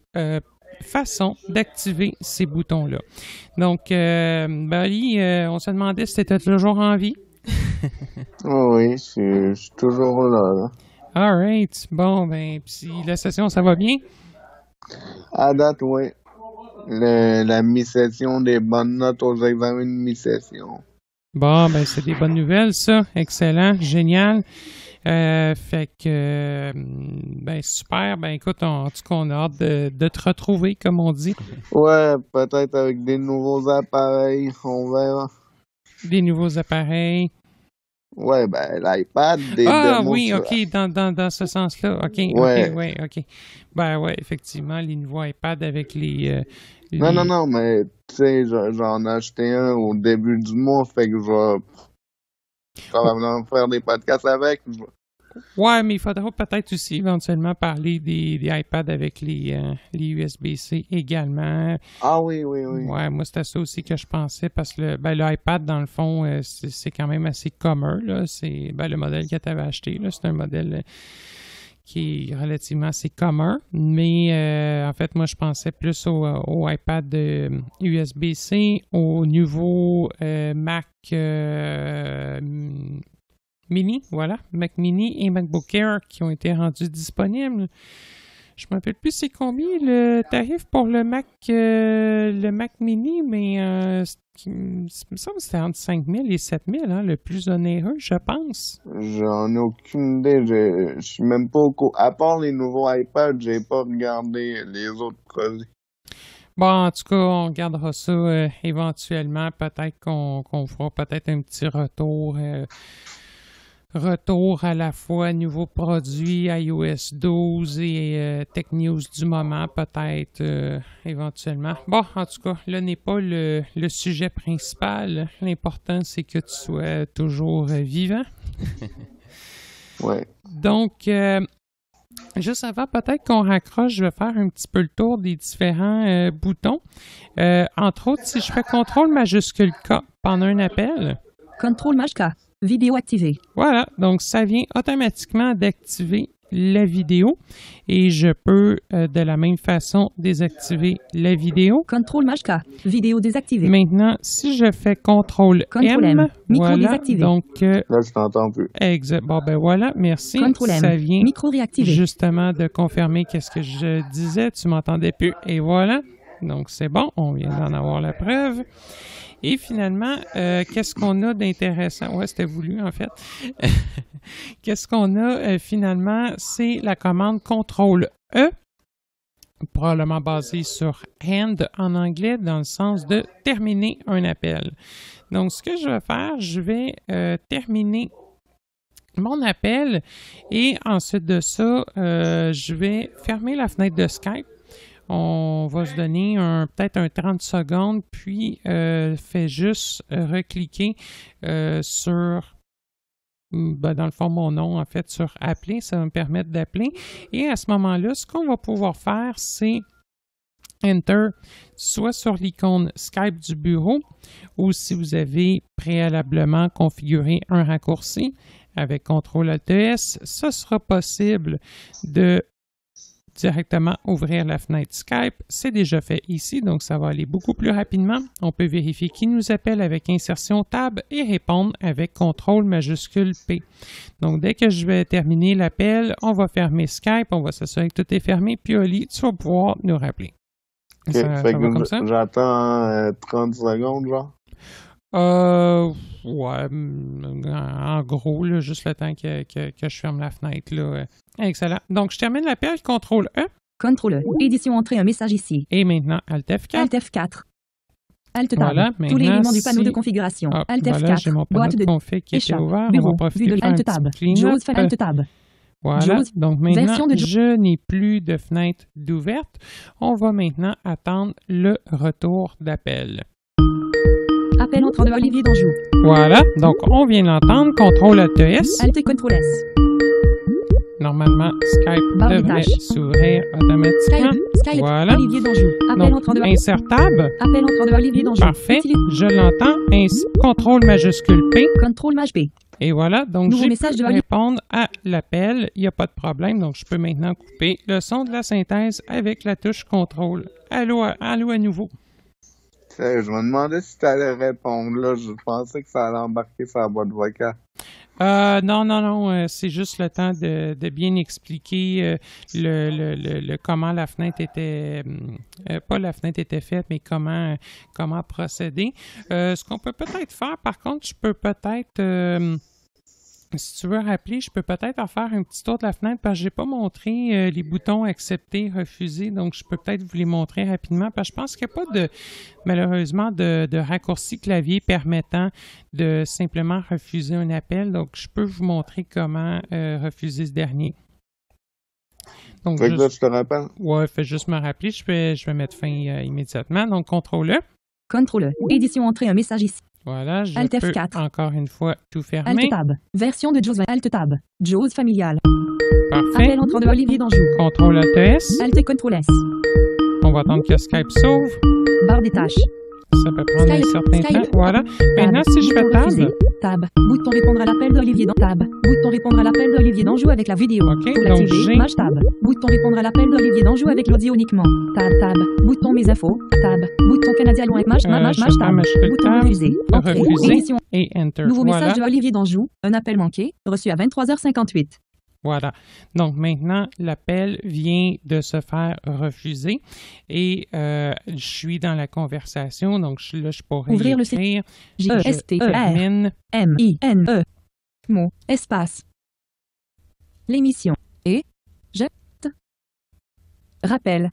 façons d'activer ces boutons-là. Donc, Bali, on se demandait si tu étais toujours en vie. Oui, je suis toujours là. All right. Bon, ben, puis la session, ça va bien? À date, oui. La mi-session, des bonnes notes aux examens de mi-session. Bon, ben, c'est des bonnes nouvelles, ça. Excellent. Génial. Fait que, ben, super. Ben, écoute, en tout cas, on a hâte de te retrouver, comme on dit. Ouais, peut-être avec des nouveaux appareils, on verra. Des nouveaux appareils. Ouais, ben, l'iPad, des Ah démos oui, sur- OK, dans ce sens-là. OK, Ouais. OK, ouais, OK. Ben ouais, effectivement, les nouveaux iPads avec les... Non, mais, tu sais, j'en ai acheté un au début du mois, fait que je vais probablement faire des podcasts avec. Ouais, mais il faudra peut-être aussi éventuellement parler des iPads avec les USB-C également. Ah oui, oui, oui. Ouais, moi, c'était ça aussi que je pensais parce que l'iPad, dans le fond, c'est quand même assez commun, là. C'est le modèle que tu avais acheté, là. C'est un modèle qui est relativement assez commun. Mais en fait, moi, je pensais plus au iPad USB-C, au nouveau Mac Mini, voilà, Mac Mini et MacBook Air qui ont été rendus disponibles. Je ne me rappelle plus c'est combien le tarif pour le Mac Mini, mais il me semble que c'était entre 5 000 et 7 000, hein, le plus onéreux, je pense. J'en ai aucune idée. Je suis même pas au courant. À part les nouveaux iPads, j'ai pas regardé les autres produits. Bon, en tout cas, on regardera ça éventuellement. Peut-être qu'on fera peut-être un petit retour. Retour à la fois nouveaux produits iOS 12 et Tech News du moment, peut-être éventuellement. Bon, en tout cas, là n'est pas le sujet principal. L'important, c'est que tu sois toujours vivant. Ouais. Donc, juste avant, peut-être qu'on raccroche, je vais faire un petit peu le tour des différents boutons. Entre autres, si je fais CTRL majuscule K pendant un appel. CTRL Maj K. Vidéo activée. Voilà, donc ça vient automatiquement d'activer la vidéo et je peux de la même façon désactiver la vidéo. Contrôle Maj K. Vidéo désactivée. Maintenant, si je fais CTRL Contrôle M, M. Micro voilà, désactivé. donc Là, je t'entends plus. bon ben voilà, merci. Contrôle M. Ça vient Micro réactivé. justement de confirmer qu'est-ce que je disais, tu m'entendais plus et voilà. Donc c'est bon, on vient d'en avoir la preuve. Et finalement, qu'est-ce qu'on a d'intéressant? Ouais, c'était voulu en fait. Qu'est-ce qu'on a finalement? C'est la commande CTRL-E, probablement basée sur end en anglais, dans le sens de terminer un appel. Donc, ce que je vais faire, je vais terminer mon appel et ensuite de ça, je vais fermer la fenêtre de Skype. On va se donner peut-être un 30 secondes, puis fait juste recliquer sur, dans le fond, mon nom, en fait, sur appeler. Ça va me permettre d'appeler. Et à ce moment-là, ce qu'on va pouvoir faire, c'est Enter, soit sur l'icône Skype du bureau, ou si vous avez préalablement configuré un raccourci avec CTRL-ALT-S, ce sera possible de directement ouvrir la fenêtre Skype. C'est déjà fait ici, donc ça va aller beaucoup plus rapidement. On peut vérifier qui nous appelle avec insertion Tab et répondre avec CTRL majuscule P. Donc, dès que je vais terminer l'appel, on va fermer Skype, on va s'assurer que tout est fermé, puis Oli, tu vas pouvoir nous rappeler. Okay, Ça va comme ça? J'attends 30 secondes, genre? Ouais, en gros, là, juste le temps que je ferme la fenêtre, là. Excellent. Donc, je termine l'appel, CTRL-E. CTRL-E. Édition entrée un message ici. Et maintenant, Alt F4. Alt F4. Alt Tab. Voilà, Tous les éléments du panneau de configuration. Alt voilà, F4. j'ai mon panneau de config qui était ouvert. Bureau. On va profiter de faire Alt un Tab. petit JAWS clean-up. Alt Tab. Voilà, JAWS. donc maintenant, Version de je n'ai plus de fenêtre d'ouverte. On va maintenant attendre le retour d'appel. Appel entrant de Olivier Danjou. Voilà, donc on vient d'entendre, CTRL-ALT-S. Alt CTRL-S. Normalement, Skype Barre des devrait tâches. s'ouvrir automatiquement. Skype. Voilà. Olivier Danjou. Appel Donc, entrant de insert tab. Appel entrant de Olivier Danjou. Parfait, Utilise je l'entends. Ainsi, CTRL majuscule P. CTRL Maj P. Et voilà, donc Nouveau j'ai message pu de Olivier. répondre à l'appel. Il n'y a pas de problème, donc je peux maintenant couper le son de la synthèse avec la touche CTRL. Allô à nouveau. Je me demandais si tu allais répondre là. Je pensais que ça allait embarquer sur la boîte vocale. Non, c'est juste le temps de bien expliquer comment la fenêtre était, pas la fenêtre était faite, mais comment procéder. Ce qu'on peut peut-être faire, par contre, je peux peut-être, si tu veux rappeler, je peux peut-être en faire un petit tour de la fenêtre parce que je n'ai pas montré les boutons accepter, refuser, donc je peux peut-être vous les montrer rapidement parce que je pense qu'il n'y a pas malheureusement de raccourci clavier permettant de simplement refuser un appel, donc je peux vous montrer comment refuser ce dernier. Donc, Fait que là, tu te rappelles? Ouais, fais juste me rappeler, je vais mettre fin immédiatement, donc CTRL-E. CTRL-E. Édition entrée un message ici. Voilà, je Alt peux F4. encore une fois tout fermer. Alt Tab. Version de JAWS. Alt Tab. JAWS familial. Parfait. Appel entrant de Olivier Danjou. CTRL-ALT-S. Alt CTRL-S. On va attendre que Skype s'ouvre. Barre des tâches. Ça peut prendre un certain temps. Voilà. Maintenant, si je fais Bouton Tab, refusé. Tab. Bouton répondre à l'appel d'Olivier Danjou. Tab. Bouton répondre à l'appel d'Olivier Danjou avec la vidéo. OK, Pour donc l'activer, j'ai- Maj Tab. Bouton répondre à l'appel d'Olivier Danjou avec l'audio uniquement. Tab. Bouton mes infos. Tab. Bouton Canadien loin. Maj je Tab. majuscule Bouton Tab. refusé. Entrée. Refuser. Édition. et Enter. Nouveau Voilà. message de Olivier Danjou. Un appel manqué. Reçu à 23h58. Voilà. Donc maintenant, l'appel vient de se faire refuser et je suis dans la conversation. Donc là, je pourrais Ouvrir le écrire. J-E-S-T-E-R. Termine. M-I-N-E. Mot. Espace. L'émission. Et. Je. Rappel.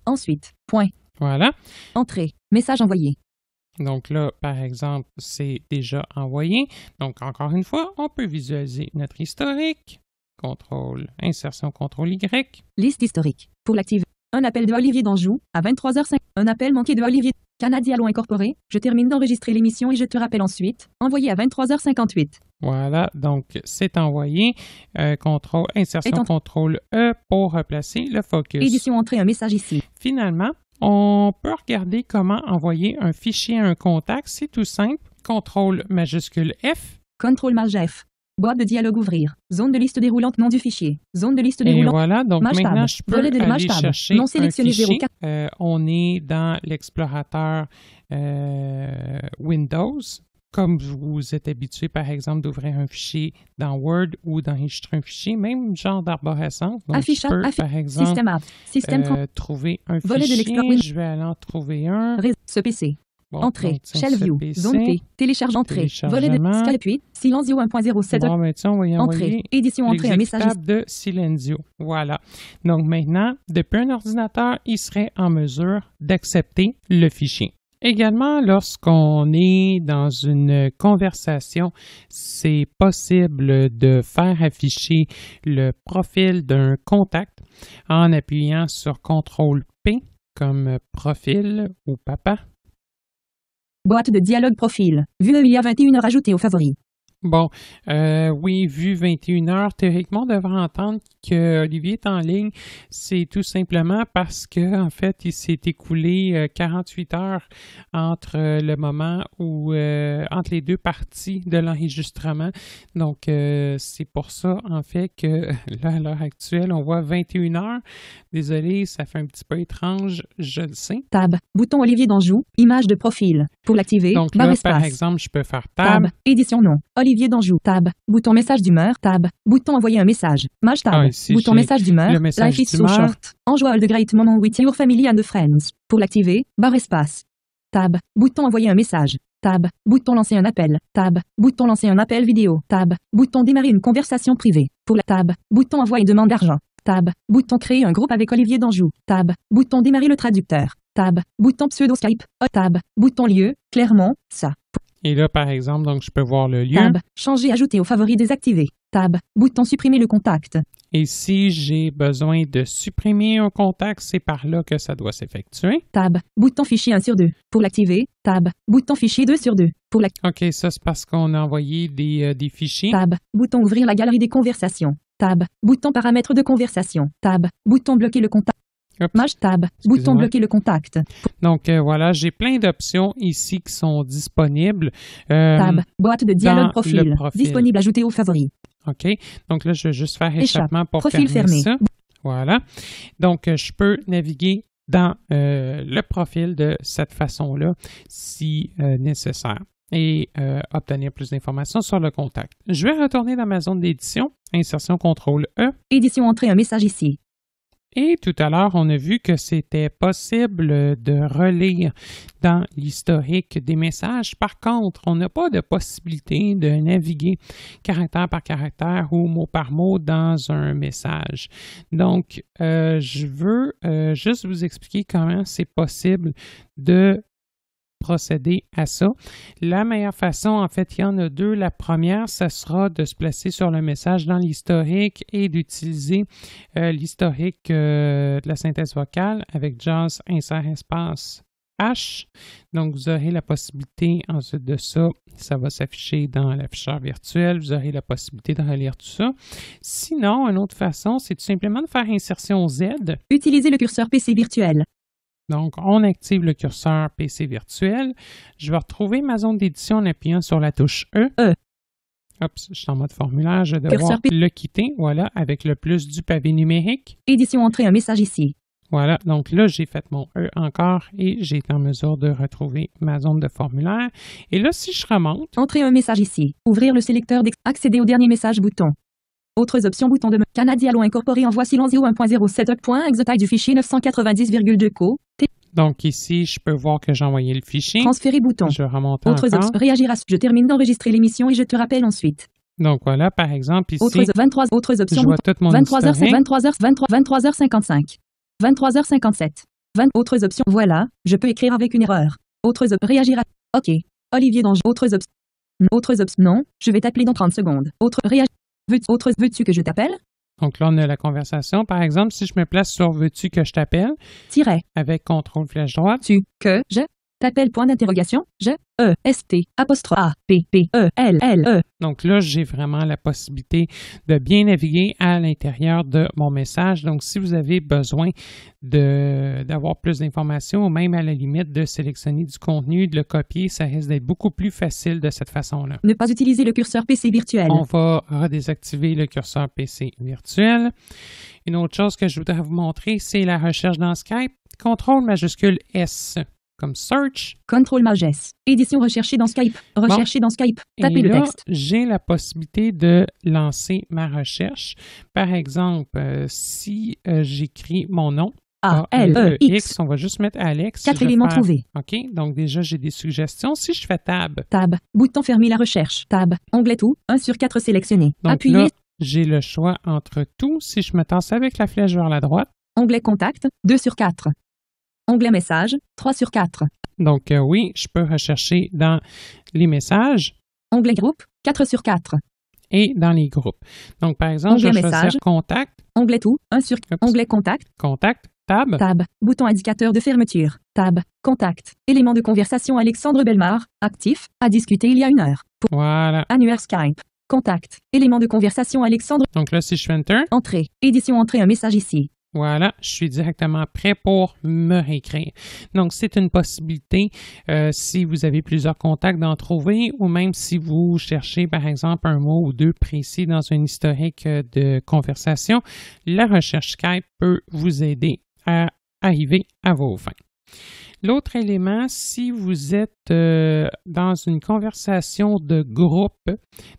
Ensuite. Point. Voilà. Entrée. Message envoyé. Donc là, par exemple, c'est déjà envoyé. Donc encore une fois, on peut visualiser notre historique. Insertion CTRL-Y. Liste historique. Pour l'activer. Un appel de Olivier Danjou. À 23h05. Un appel manqué de Olivier. Canadien Allons Incorporé. Je termine d'enregistrer l'émission et je te rappelle ensuite. Envoyé à 23h58. Voilà, donc c'est envoyé. Insertion CTRL-E pour replacer le focus. Édition entrée un message ici. Finalement, on peut regarder comment envoyer un fichier à un contact. C'est tout simple. CTRL majuscule F. CTRL Maj F. Boîte de dialogue ouvrir. Zone de liste déroulante nom du fichier. Zone de liste Et déroulante. voilà, donc Maj maintenant, tab. je peux Volet de aller Maj tab. chercher Non un sélectionné fichier. 04. On est dans l'explorateur Windows. Comme vous êtes habitué, par exemple, d'ouvrir un fichier dans Word ou d'enregistrer un fichier, même genre d'arborescence. Donc, je peux, par exemple, Système app. Système trouver un Volet de fichier. l'explorateur. Je vais aller en trouver un. Ce PC. Bon, Entrée. donc, tiens, Shell ce view. PC. Zone P. Télécharge entrée. Volet de Téléchargement. Skype 8. Silencio 1.07. Bon, ben, tiens, on va y Entrée. envoyer Édition entrée. Un message. l'exécutable de Silenzio. Voilà. Donc maintenant, depuis un ordinateur, il serait en mesure d'accepter le fichier. Également, lorsqu'on est dans une conversation, c'est possible de faire afficher le profil d'un contact en appuyant sur CTRL-P comme profil ou papa. Boîte de dialogue profil. Vue il y a 21h ajoutée aux favoris. Bon, oui, vu 21h, théoriquement, on devrait entendre que Olivier est en ligne. C'est tout simplement parce que, en fait, il s'est écoulé 48 heures entre le moment où, entre les deux parties de l'enregistrement. Donc, c'est pour ça, en fait, que là, à l'heure actuelle, on voit 21h. Désolé, ça fait un petit peu étrange, je le sais. Tab. Bouton Olivier Danjou. Image de profil. Pour l'activer, Donc barre là, espace. par exemple, je peux faire tab. Édition nom. Olivier Danjou. Tab. Bouton message d'humeur. Tab. Bouton envoyer un message. Maj tab. Ah, ici, Bouton j'ai message d'humeur. le message Life is so d'humeur. short. Enjoy all the great moment with your family and friends. Pour l'activer, barre espace. Tab. Bouton envoyer un message. Tab. Bouton lancer un appel. Tab. Bouton lancer un appel vidéo. Tab. Bouton démarrer une conversation privée. Pour la tab. Bouton envoyer demande d'argent. Tab. Bouton créer un groupe avec Olivier Danjou. Tab. Bouton démarrer le traducteur. Tab. Bouton pseudo Skype. Tab. Bouton lieu. Clairement, ça. Et là, par exemple, donc, je peux voir le lieu. Tab. Changer ajouter aux favoris désactivé. Tab. Bouton supprimer le contact. Et si j'ai besoin de supprimer un contact, c'est par là que ça doit s'effectuer. Tab. Bouton fichier 1 sur 2. Pour l'activer. Tab. Bouton fichier 2 sur 2. Pour la OK, ça, c'est parce qu'on a envoyé des fichiers. Tab. Bouton ouvrir la galerie des conversations. Tab. Bouton paramètres de conversation. Tab. Bouton bloquer le contact. Hop. Maj tab. Bouton bloquer le contact. Donc, voilà, j'ai plein d'options ici qui sont disponibles. Tab. Boîte de dialogue dans profil. le profil. Disponible ajouter aux favoris. OK. Donc là, je vais juste faire Échappe. échappement pour Profil fermer fermé. ça. Voilà. Donc, je peux naviguer dans le profil de cette façon-là, si nécessaire, et obtenir plus d'informations sur le contact. Je vais retourner dans ma zone d'édition, insertion CTRL-E. Édition entrée un message ici. Et tout à l'heure, on a vu que c'était possible de relire dans l'historique des messages. Par contre, on n'a pas de possibilité de naviguer caractère par caractère ou mot par mot dans un message. Donc, je veux juste vous expliquer comment c'est possible de procéder à ça. La meilleure façon, en fait, il y en a deux. La première, ça sera de se placer sur le message dans l'historique et d'utiliser l'historique de la synthèse vocale avec JAWS insert espace H. Donc, vous aurez la possibilité, ensuite de ça, ça va s'afficher dans l'afficheur virtuel. Vous aurez la possibilité de relire tout ça. Sinon, une autre façon, c'est tout simplement de faire insertion Z. Utiliser le curseur PC virtuel. Donc, on active le curseur PC virtuel. Je vais retrouver ma zone d'édition en appuyant sur la touche E. Hop, je suis en mode formulaire. Je vais devoir le quitter, voilà, avec le plus du pavé numérique. Édition entrée un message ici. Voilà, donc là, j'ai fait mon E encore et j'ai été en mesure de retrouver ma zone de formulaire. Et là, si je remonte... Entrer un message ici. Ouvrir le sélecteur accéder au dernier message bouton. Autres options bouton de Canadialo incorporé en voix Silenzio 1.07. Taille du fichier 990,2 co. Donc ici, je peux voir que j'ai envoyé le fichier. Transférer bouton. Je remonte Autres encore. options. Réagir à ce. Je termine d'enregistrer l'émission et je te rappelle ensuite. Donc voilà, par exemple, ici, autres 23 autres options. je vois tout mon 23h, historique. 23h55. 23h57. 20 autres options. Voilà, je peux écrire avec une erreur. Autres options. Réagir à. OK. Olivier Danjou. Autres options. Autres options. Non, je vais t'appeler dans 30 secondes. Autres. Réagir. Veux-tu que je t'appelle? Donc là, on a la conversation. Par exemple, si je me place sur veux-tu que je t'appelle, Tiret. avec CTRL flèche droite, Tu, que, je, T'appelles point d'interrogation, je, E, S, T, apostrophe A, P, P, E, L, L, E. Donc là, j'ai vraiment la possibilité de bien naviguer à l'intérieur de mon message. Donc, si vous avez besoin d'avoir plus d'informations ou même à la limite de sélectionner du contenu, de le copier, ça risque d'être beaucoup plus facile de cette façon-là. Ne pas utiliser le curseur PC virtuel. On va redésactiver le curseur PC virtuel. Une autre chose que je voudrais vous montrer, c'est la recherche dans Skype. Contrôle majuscule S. Comme search. Contrôle majus. Édition recherchée dans Skype. Rechercher dans Skype. Tapez Et le là, texte. j'ai la possibilité de lancer ma recherche. Par exemple, si j'écris mon nom, A, L, E, X. on va juste mettre Alex. 4 Je vais éléments faire- trouvés. OK, donc déjà, j'ai des suggestions. Si je fais Tab, Tab. Bouton fermer la recherche. Tab. Onglet tout. 1 sur 4 sélectionné. donc Appuyez. là, j'ai le choix entre tout. Si je me tasse avec la flèche vers la droite, Onglet contact. 2 sur 4. Onglet message. 3 sur 4. donc oui, je peux rechercher dans les messages Onglet groupe. 4 sur 4. et dans les groupes. Donc, par exemple, Onglet je vais choisir message. Contact, Onglet tout. 1 sur Oups. Onglet contact. Contact, Tab. Tab. Bouton indicateur de fermeture. Tab. Contact. Élément de conversation Alexandre Belmar. Actif. À discuter il y a 1 heure. Voilà. Annuaire Skype. Contact. Élément de conversation Alexandre. Donc là, si je fais Enter, Entrée. Édition entrée un message ici. voilà, je suis directement prêt pour me réécrire. Donc, c'est une possibilité si vous avez plusieurs contacts d'en trouver ou même si vous cherchez, par exemple, un mot ou deux précis dans un historique de conversation, la recherche Skype peut vous aider à arriver à vos fins. L'autre élément, si vous êtes dans une conversation de groupe,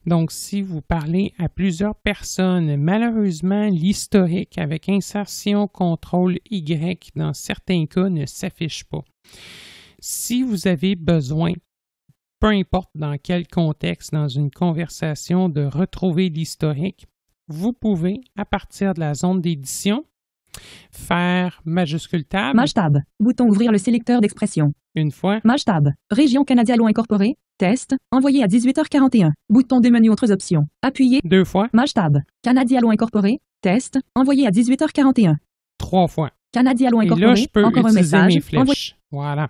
donc si vous parlez à plusieurs personnes, malheureusement, l'historique avec insertion CTRL Y dans certains cas ne s'affiche pas. Si vous avez besoin, peu importe dans quel contexte, dans une conversation, de retrouver l'historique, vous pouvez, à partir de la zone d'édition, faire majuscule tab Maj tab. Bouton ouvrir le sélecteur d'expression. une fois, Maj tab. Région Canadialo incorporée. Test. Envoyé à 18h41. Bouton de menu autres options. Appuyez. deux fois, Maj tab. Canadialo incorporé. Test. Envoyé à 18h41. trois fois. Canadialo Et là, incorporé. je peux Encore un utiliser message. mes flèches. Voilà.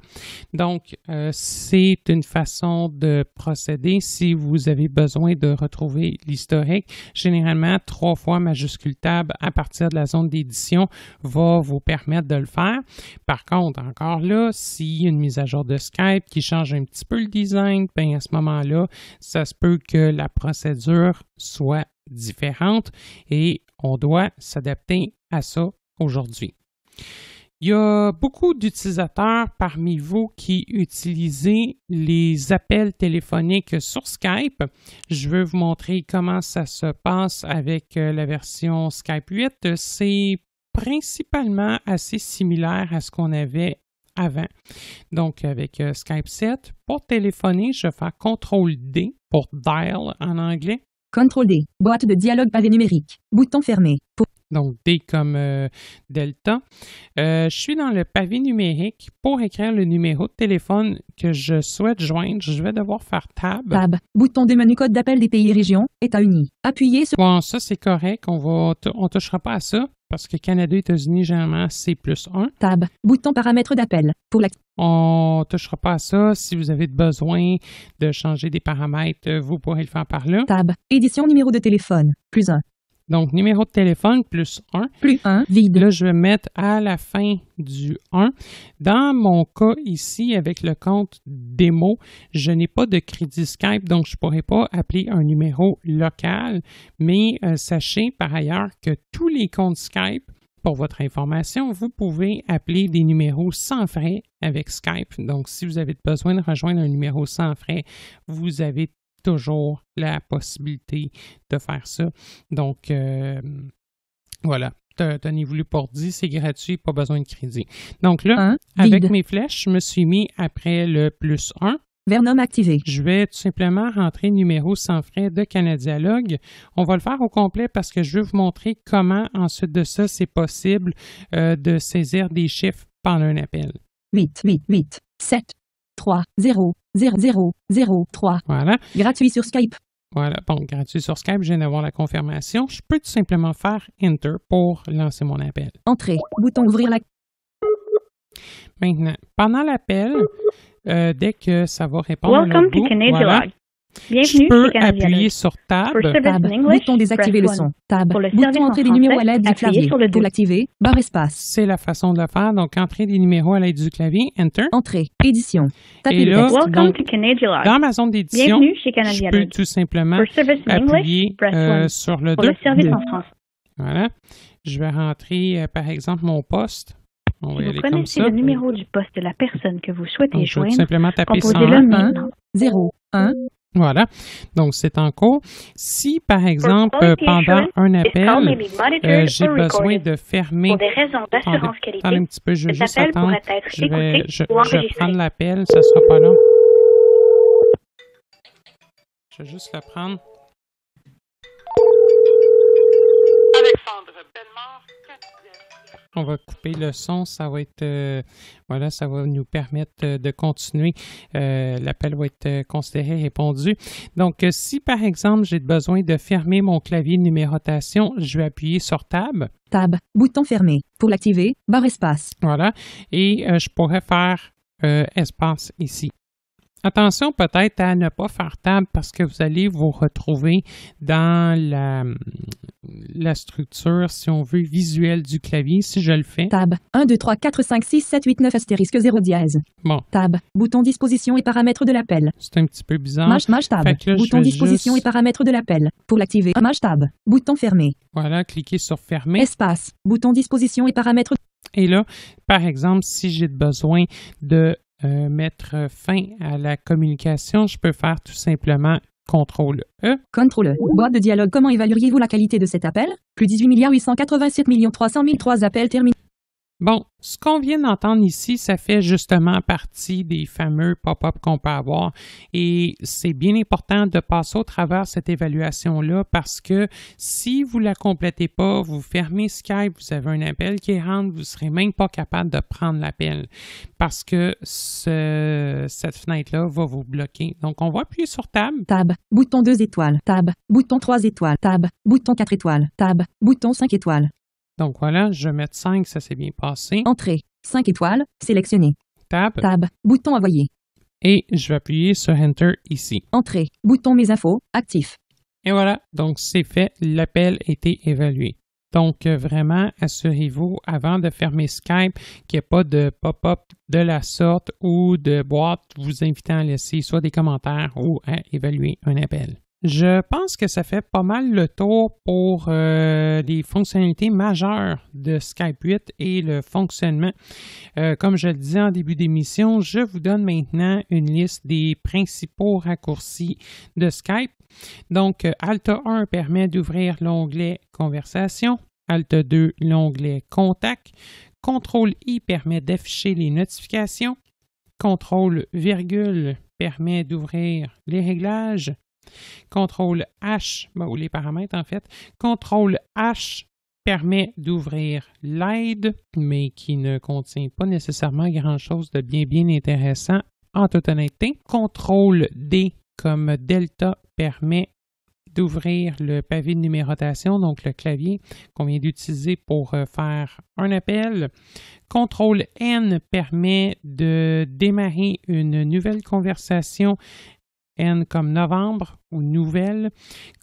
Donc, c'est une façon de procéder si vous avez besoin de retrouver l'historique. Généralement, 3 fois majuscule tab à partir de la zone d'édition va vous permettre de le faire. Par contre, encore là, s'il y a une mise à jour de Skype qui change un petit peu le design, bien à ce moment-là, ça se peut que la procédure soit différente et on doit s'adapter à ça aujourd'hui. Il y a beaucoup d'utilisateurs parmi vous qui utilisent les appels téléphoniques sur Skype. Je veux vous montrer comment ça se passe avec la version Skype 8. C'est principalement assez similaire à ce qu'on avait avant. Donc, avec Skype 7, pour téléphoner, je fais CTRL-D pour dial en anglais. CTRL D. Boîte de dialogue pavé numérique. Bouton fermé. Donc, D comme Delta. Je suis dans le pavé numérique. Pour écrire le numéro de téléphone que je souhaite joindre, je vais devoir faire Tab. Tab. Bouton de menu code d'appel des pays et régions. États-Unis. Appuyez sur Bon, ça, c'est correct. On touchera pas à ça parce que Canada et États-Unis, généralement, c'est +1. Tab. Bouton paramètres d'appel. Pour la On touchera pas à ça. Si vous avez besoin de changer des paramètres, vous pourrez le faire par là. Tab. Édition numéro de téléphone. +1. Donc, numéro de téléphone +1. +1. Vide. Là, je vais mettre à la fin du 1. Dans mon cas ici, avec le compte démo, je n'ai pas de crédit Skype, donc je ne pourrai pas appeler un numéro local. Mais sachez par ailleurs que tous les comptes Skype, pour votre information, vous pouvez appeler des numéros sans frais avec Skype. Donc, si vous avez besoin de rejoindre un numéro sans frais, vous avez toujours la possibilité de faire ça. Donc, voilà. Tenez-vous pour dit, c'est gratuit, pas besoin de crédit. Donc là, avec mes flèches, je me suis mis après le +1. Vernom activé. Je vais tout simplement rentrer numéro sans frais de Canadialogue. On va le faire au complet parce que je veux vous montrer comment, ensuite de ça, c'est possible de saisir des chiffres pendant un appel. 8, 8, 8, 7, 3, 0, 0, 0, 0, 3. Voilà. Gratuit sur Skype. Voilà, bon, gratuit sur Skype, je viens d'avoir la confirmation. Je peux tout simplement faire Enter pour lancer mon appel. Entrée. Bouton ouvrir la... Maintenant, pendant l'appel, dès que ça va répondre à Welcome l'autre to bout, Canadian voilà, Log. je Bienvenue peux chez Canadian appuyer Log. sur Tab. For service Tab. in English, Bouton désactiver le press son. one. Tab. Pour le service Bouton en entrer des français, numéros à l'aide du appuyez clavier. sur le Pour 2. l'activer, barre espace. C'est la façon de le faire. Donc, entrer des numéros à l'aide du clavier, Enter. Entrée. Édition. Tapez Et le là, texte. Welcome donc, to Canadian Log. dans ma zone d'édition, Bienvenue chez je Canadian peux Log. tout simplement For service in English, appuyer press one. sur le Pour 2. le service Deux. en français. Voilà. Je vais rentrer, par exemple, mon poste. On va Si y vous aller comme connaissez ça. le numéro du poste de la personne que vous souhaitez Donc, je vais tout joindre, simplement taper 101. composez-le maintenant. 0, 1. Voilà. Donc, c'est en cours. Si, par exemple, quality pendant assurance, un this call may appel, be monitored j'ai or besoin recorded. de fermer. Pour des raisons d'assurance qualité, Attendez un petit peu, je vais cet juste appel attendre. pourrait être Je vais écouté ou enregistré. prendre l'appel, ça sera pas long. Je vais juste le prendre. Alexandre Bellemare. On va couper le son, ça va être voilà, ça va nous permettre de continuer. L'appel va être considéré répondu. Donc, si par exemple j'ai besoin de fermer mon clavier de numérotation, je vais appuyer sur Tab. Tab. Bouton fermé. Pour l'activer, barre espace. Voilà. Et je pourrais faire espace ici. Attention peut-être à ne pas faire Tab parce que vous allez vous retrouver dans la structure, si on veut, visuelle du clavier. Si je le fais. Tab. 1, 2, 3, 4, 5, 6, 7, 8, 9 astérisque 0 dièse. Bon, Tab. Bouton disposition et paramètres de l'appel. c'est un petit peu bizarre. Maj tab. Fait que là, je Bouton vais disposition juste- et paramètres de l'appel. Pour l'activer, maj tab. Bouton fermé. Voilà, cliquez sur Fermer. Espace. Bouton disposition et paramètres. Et là, par exemple, si j'ai besoin de mettre fin à la communication, je peux faire tout simplement CTRL-E. Contrôle. Boîte de dialogue. Comment évalueriez-vous la qualité de cet appel? Plus 18 887 300 000 3 appels terminés. Bon, ce qu'on vient d'entendre ici, ça fait justement partie des fameux pop-up qu'on peut avoir et c'est bien important de passer au travers cette évaluation-là parce que si vous ne la complétez pas, vous fermez Skype, vous avez un appel qui rentre, vous ne serez même pas capable de prendre l'appel parce que cette fenêtre-là va vous bloquer. Donc, on va appuyer sur Tab. Tab. Bouton 2 étoiles. Tab. Bouton 3 étoiles. Tab. Bouton 4 étoiles. Tab. Bouton 5 étoiles. Donc voilà, je vais mettre 5, ça s'est bien passé. Entrée. 5 étoiles. Sélectionné. Tab. Tab. Bouton envoyer. Et je vais appuyer sur Enter ici. Entrée. Bouton mes infos. Actif. Et voilà, donc c'est fait, l'appel a été évalué. Donc vraiment, assurez-vous avant de fermer Skype qu'il n'y ait pas de pop-up de la sorte ou de boîte vous invitant à laisser soit des commentaires ou à évaluer un appel. Je pense que ça fait pas mal le tour pour les fonctionnalités majeures de Skype 8 et le fonctionnement. Comme je le disais en début d'émission, je vous donne maintenant une liste des principaux raccourcis de Skype. Donc, Alt 1 permet d'ouvrir l'onglet Conversation. Alt 2, l'onglet Contact. CTRL-I permet d'afficher les notifications. CTRL-virgule permet d'ouvrir les réglages. CTRL-H, ou les paramètres en fait. CTRL-H permet d'ouvrir l'aide, mais qui ne contient pas nécessairement grand-chose de bien intéressant en toute honnêteté. CTRL-D comme Delta permet d'ouvrir le pavé de numérotation, donc le clavier qu'on vient d'utiliser pour faire un appel. CTRL-N permet de démarrer une nouvelle conversation, N comme novembre ou nouvelle.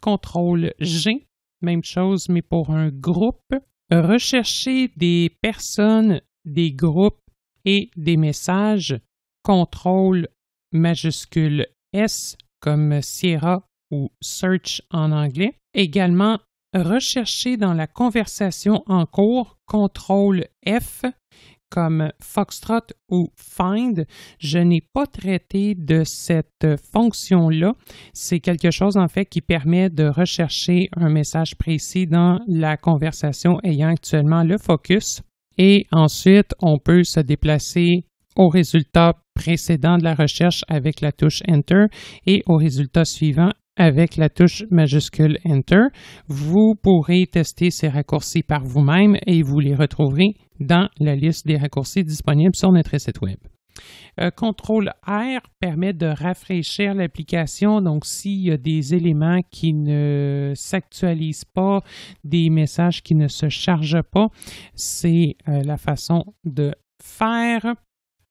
CTRL-G, même chose, mais pour un groupe. Rechercher des personnes, des groupes et des messages. CTRL majuscule S comme Sierra ou Search en anglais. Également, rechercher dans la conversation en cours, CTRL-F comme Foxtrot ou Find. Je n'ai pas traité de cette fonction-là. C'est quelque chose, en fait, qui permet de rechercher un message précis dans la conversation ayant actuellement le focus. Et ensuite, on peut se déplacer au résultat précédent de la recherche avec la touche Enter et au résultat suivant avec la touche majuscule Enter. Vous pourrez tester ces raccourcis par vous-même et vous les retrouverez dans la liste des raccourcis disponibles sur notre site web. CTRL-R permet de rafraîchir l'application. Donc, s'il y a des éléments qui ne s'actualisent pas, des messages qui ne se chargent pas, c'est la façon de faire.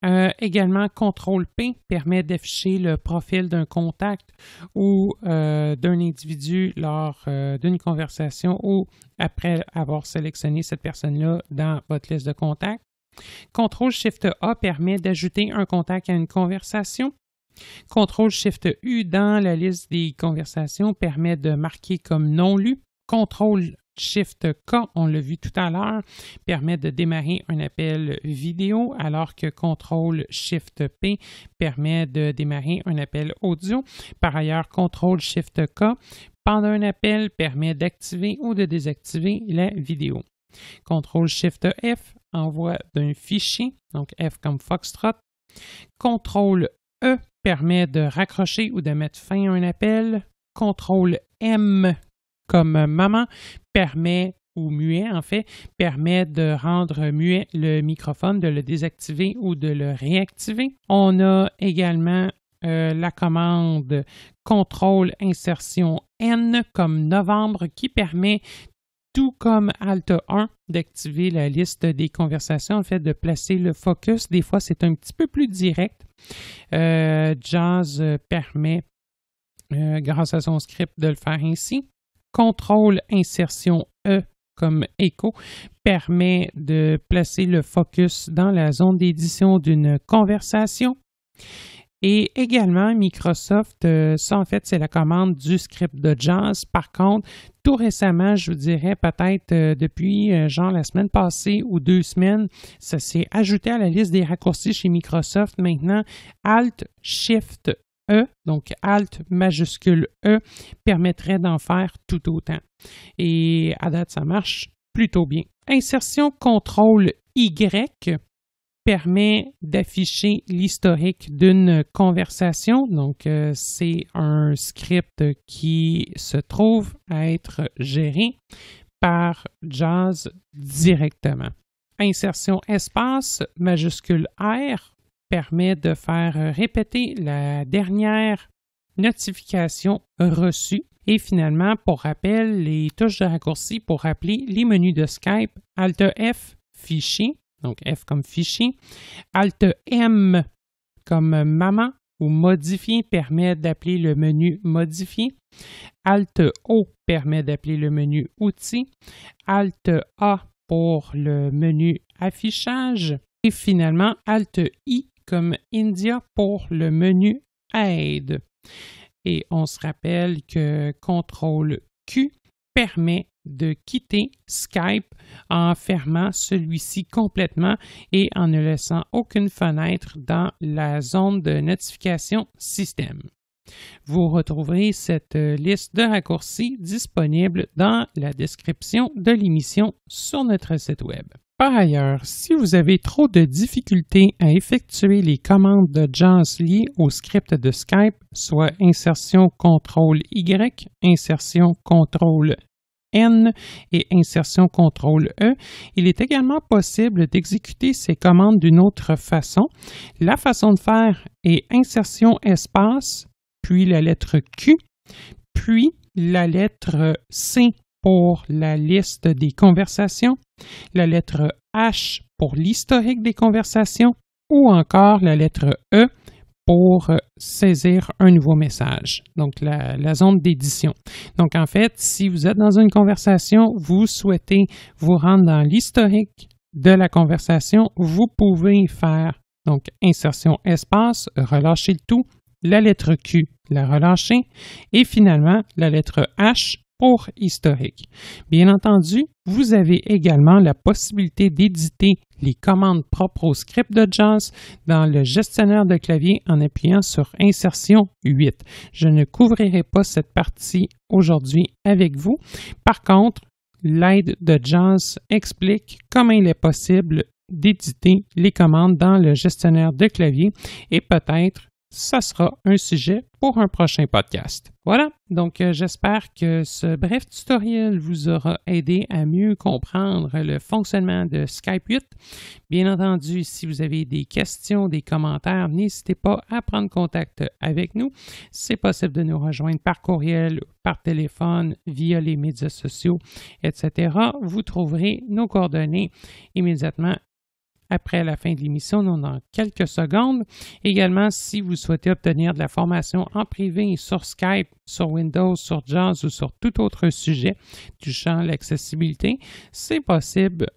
Également, CTRL-P permet d'afficher le profil d'un contact ou d'un individu lors d'une conversation ou après avoir sélectionné cette personne-là dans votre liste de contacts. CTRL-SHIFT-A permet d'ajouter un contact à une conversation. CTRL-SHIFT-U dans la liste des conversations permet de marquer comme non lu. CTRL-SHIFT-K, on l'a vu tout à l'heure, permet de démarrer un appel vidéo, alors que CTRL-SHIFT-P permet de démarrer un appel audio. Par ailleurs, CTRL-SHIFT-K, pendant un appel, permet d'activer ou de désactiver la vidéo. CTRL-SHIFT-F, envoi d'un fichier, donc F comme Foxtrot. CTRL-E permet de raccrocher ou de mettre fin à un appel. CTRL-M comme maman permet, ou muet en fait, permet de rendre muet le microphone, de le désactiver ou de le réactiver. On a également la commande CTRL-Insertion-N comme novembre qui permet, tout comme Alt 1, d'activer la liste des conversations, en fait, de placer le focus. Des fois, c'est un petit peu plus direct. JAWS permet, grâce à son script, de le faire ainsi. CTRL-Insertion-E comme écho permet de placer le focus dans la zone d'édition d'une conversation. Et également, Microsoft, ça en fait, c'est la commande du script de JAWS. Par contre, tout récemment, je vous dirais peut-être depuis genre la semaine passée ou 2 semaines, ça s'est ajouté à la liste des raccourcis chez Microsoft. Maintenant, Alt-Shift-E, donc Alt majuscule E, permettrait d'en faire tout autant. Et à date, ça marche plutôt bien. Insertion CTRL-Y permet d'afficher l'historique d'une conversation. Donc, c'est un script qui se trouve à être géré par JAWS directement. Insertion espace majuscule R permet de faire répéter la dernière notification reçue. Et finalement, pour rappel, les touches de raccourci pour rappeler les menus de Skype, Alt F, fichier, donc F comme fichier, Alt M comme maman ou modifier permet d'appeler le menu modifier, Alt O permet d'appeler le menu outils, Alt A pour le menu affichage et finalement Alt I comme India pour le menu aide. Et on se rappelle que CTRL Q permet de quitter Skype en fermant celui-ci complètement et en ne laissant aucune fenêtre dans la zone de notification système. Vous retrouverez cette liste de raccourcis disponible dans la description de l'émission sur notre site web. Par ailleurs, si vous avez trop de difficultés à effectuer les commandes de JAWS liées au script de Skype, soit insertion CTRL-Y, insertion CTRL-N et insertion CTRL-E, il est également possible d'exécuter ces commandes d'une autre façon. La façon de faire est insertion espace, puis la lettre Q, puis la lettre C pour la liste des conversations, la lettre H pour l'historique des conversations ou encore la lettre E pour saisir un nouveau message, donc la zone d'édition. Donc en fait, si vous êtes dans une conversation, vous souhaitez vous rendre dans l'historique de la conversation, vous pouvez faire donc insertion espace, relâcher le tout, la lettre Q, la relâcher et finalement la lettre H pour historique. Bien entendu, vous avez également la possibilité d'éditer les commandes propres au script de JAWS dans le gestionnaire de clavier en appuyant sur Insertion 8. Je ne couvrirai pas cette partie aujourd'hui avec vous. Par contre, l'aide de JAWS explique comment il est possible d'éditer les commandes dans le gestionnaire de clavier et peut-être ça sera un sujet pour un prochain podcast. Voilà, donc j'espère que ce bref tutoriel vous aura aidé à mieux comprendre le fonctionnement de Skype 8. Bien entendu, si vous avez des questions, des commentaires, n'hésitez pas à prendre contact avec nous. C'est possible de nous rejoindre par courriel, par téléphone, via les médias sociaux, etc. Vous trouverez nos coordonnées immédiatement après la fin de l'émission, dans quelques secondes. Également, si vous souhaitez obtenir de la formation en privé sur Skype, sur Windows, sur JAWS ou sur tout autre sujet touchant l'accessibilité, c'est possible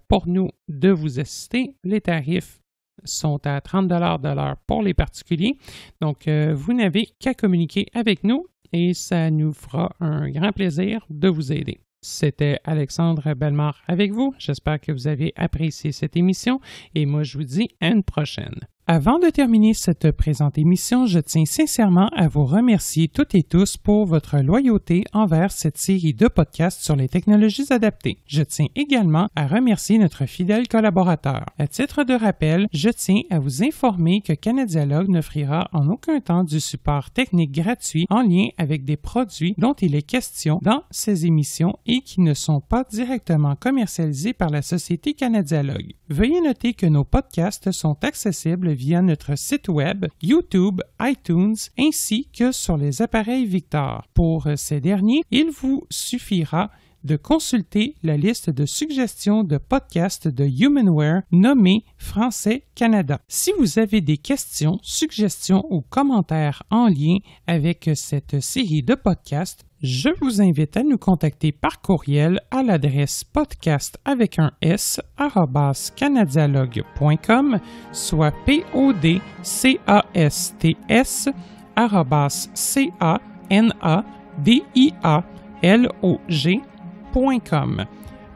pour nous de vous assister. Les tarifs sont à 30 $ de l'heure pour les particuliers. Donc, vous n'avez qu'à communiquer avec nous et ça nous fera un grand plaisir de vous aider. C'était Alexandre Bellemare avec vous. J'espère que vous avez apprécié cette émission et moi, je vous dis à une prochaine. Avant de terminer cette présente émission, je tiens sincèrement à vous remercier toutes et tous pour votre loyauté envers cette série de podcasts sur les technologies adaptées. Je tiens également à remercier notre fidèle collaborateur. À titre de rappel, je tiens à vous informer que Canadialogue n'offrira en aucun temps du support technique gratuit en lien avec des produits dont il est question dans ces émissions et qui ne sont pas directement commercialisés par la société Canadialogue. Veuillez noter que nos podcasts sont accessibles via notre site web, YouTube, iTunes, ainsi que sur les appareils Victor. Pour ces derniers, il vous suffira de consulter la liste de suggestions de podcasts de Humanware nommée Français Canada. Si vous avez des questions, suggestions ou commentaires en lien avec cette série de podcasts, je vous invite à nous contacter par courriel à l'adresse podcast@canadialogue.com, soit podcast@canadialogue.com.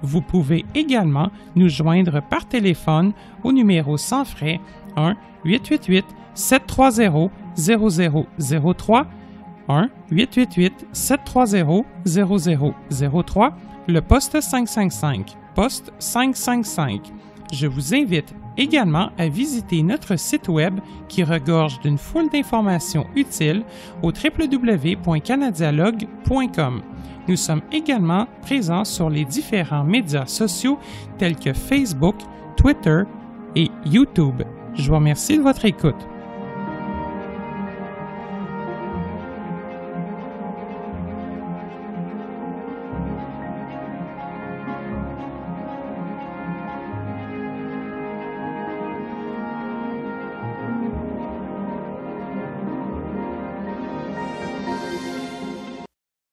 Vous pouvez également nous joindre par téléphone au numéro sans frais 1-888-730-0003, 1-888-730-0003, le poste 555, poste 555. Je vous invite également à visiter notre site web qui regorge d'une foule d'informations utiles au www.canadialogue.com. Nous sommes également présents sur les différents médias sociaux tels que Facebook, Twitter et YouTube. Je vous remercie de votre écoute.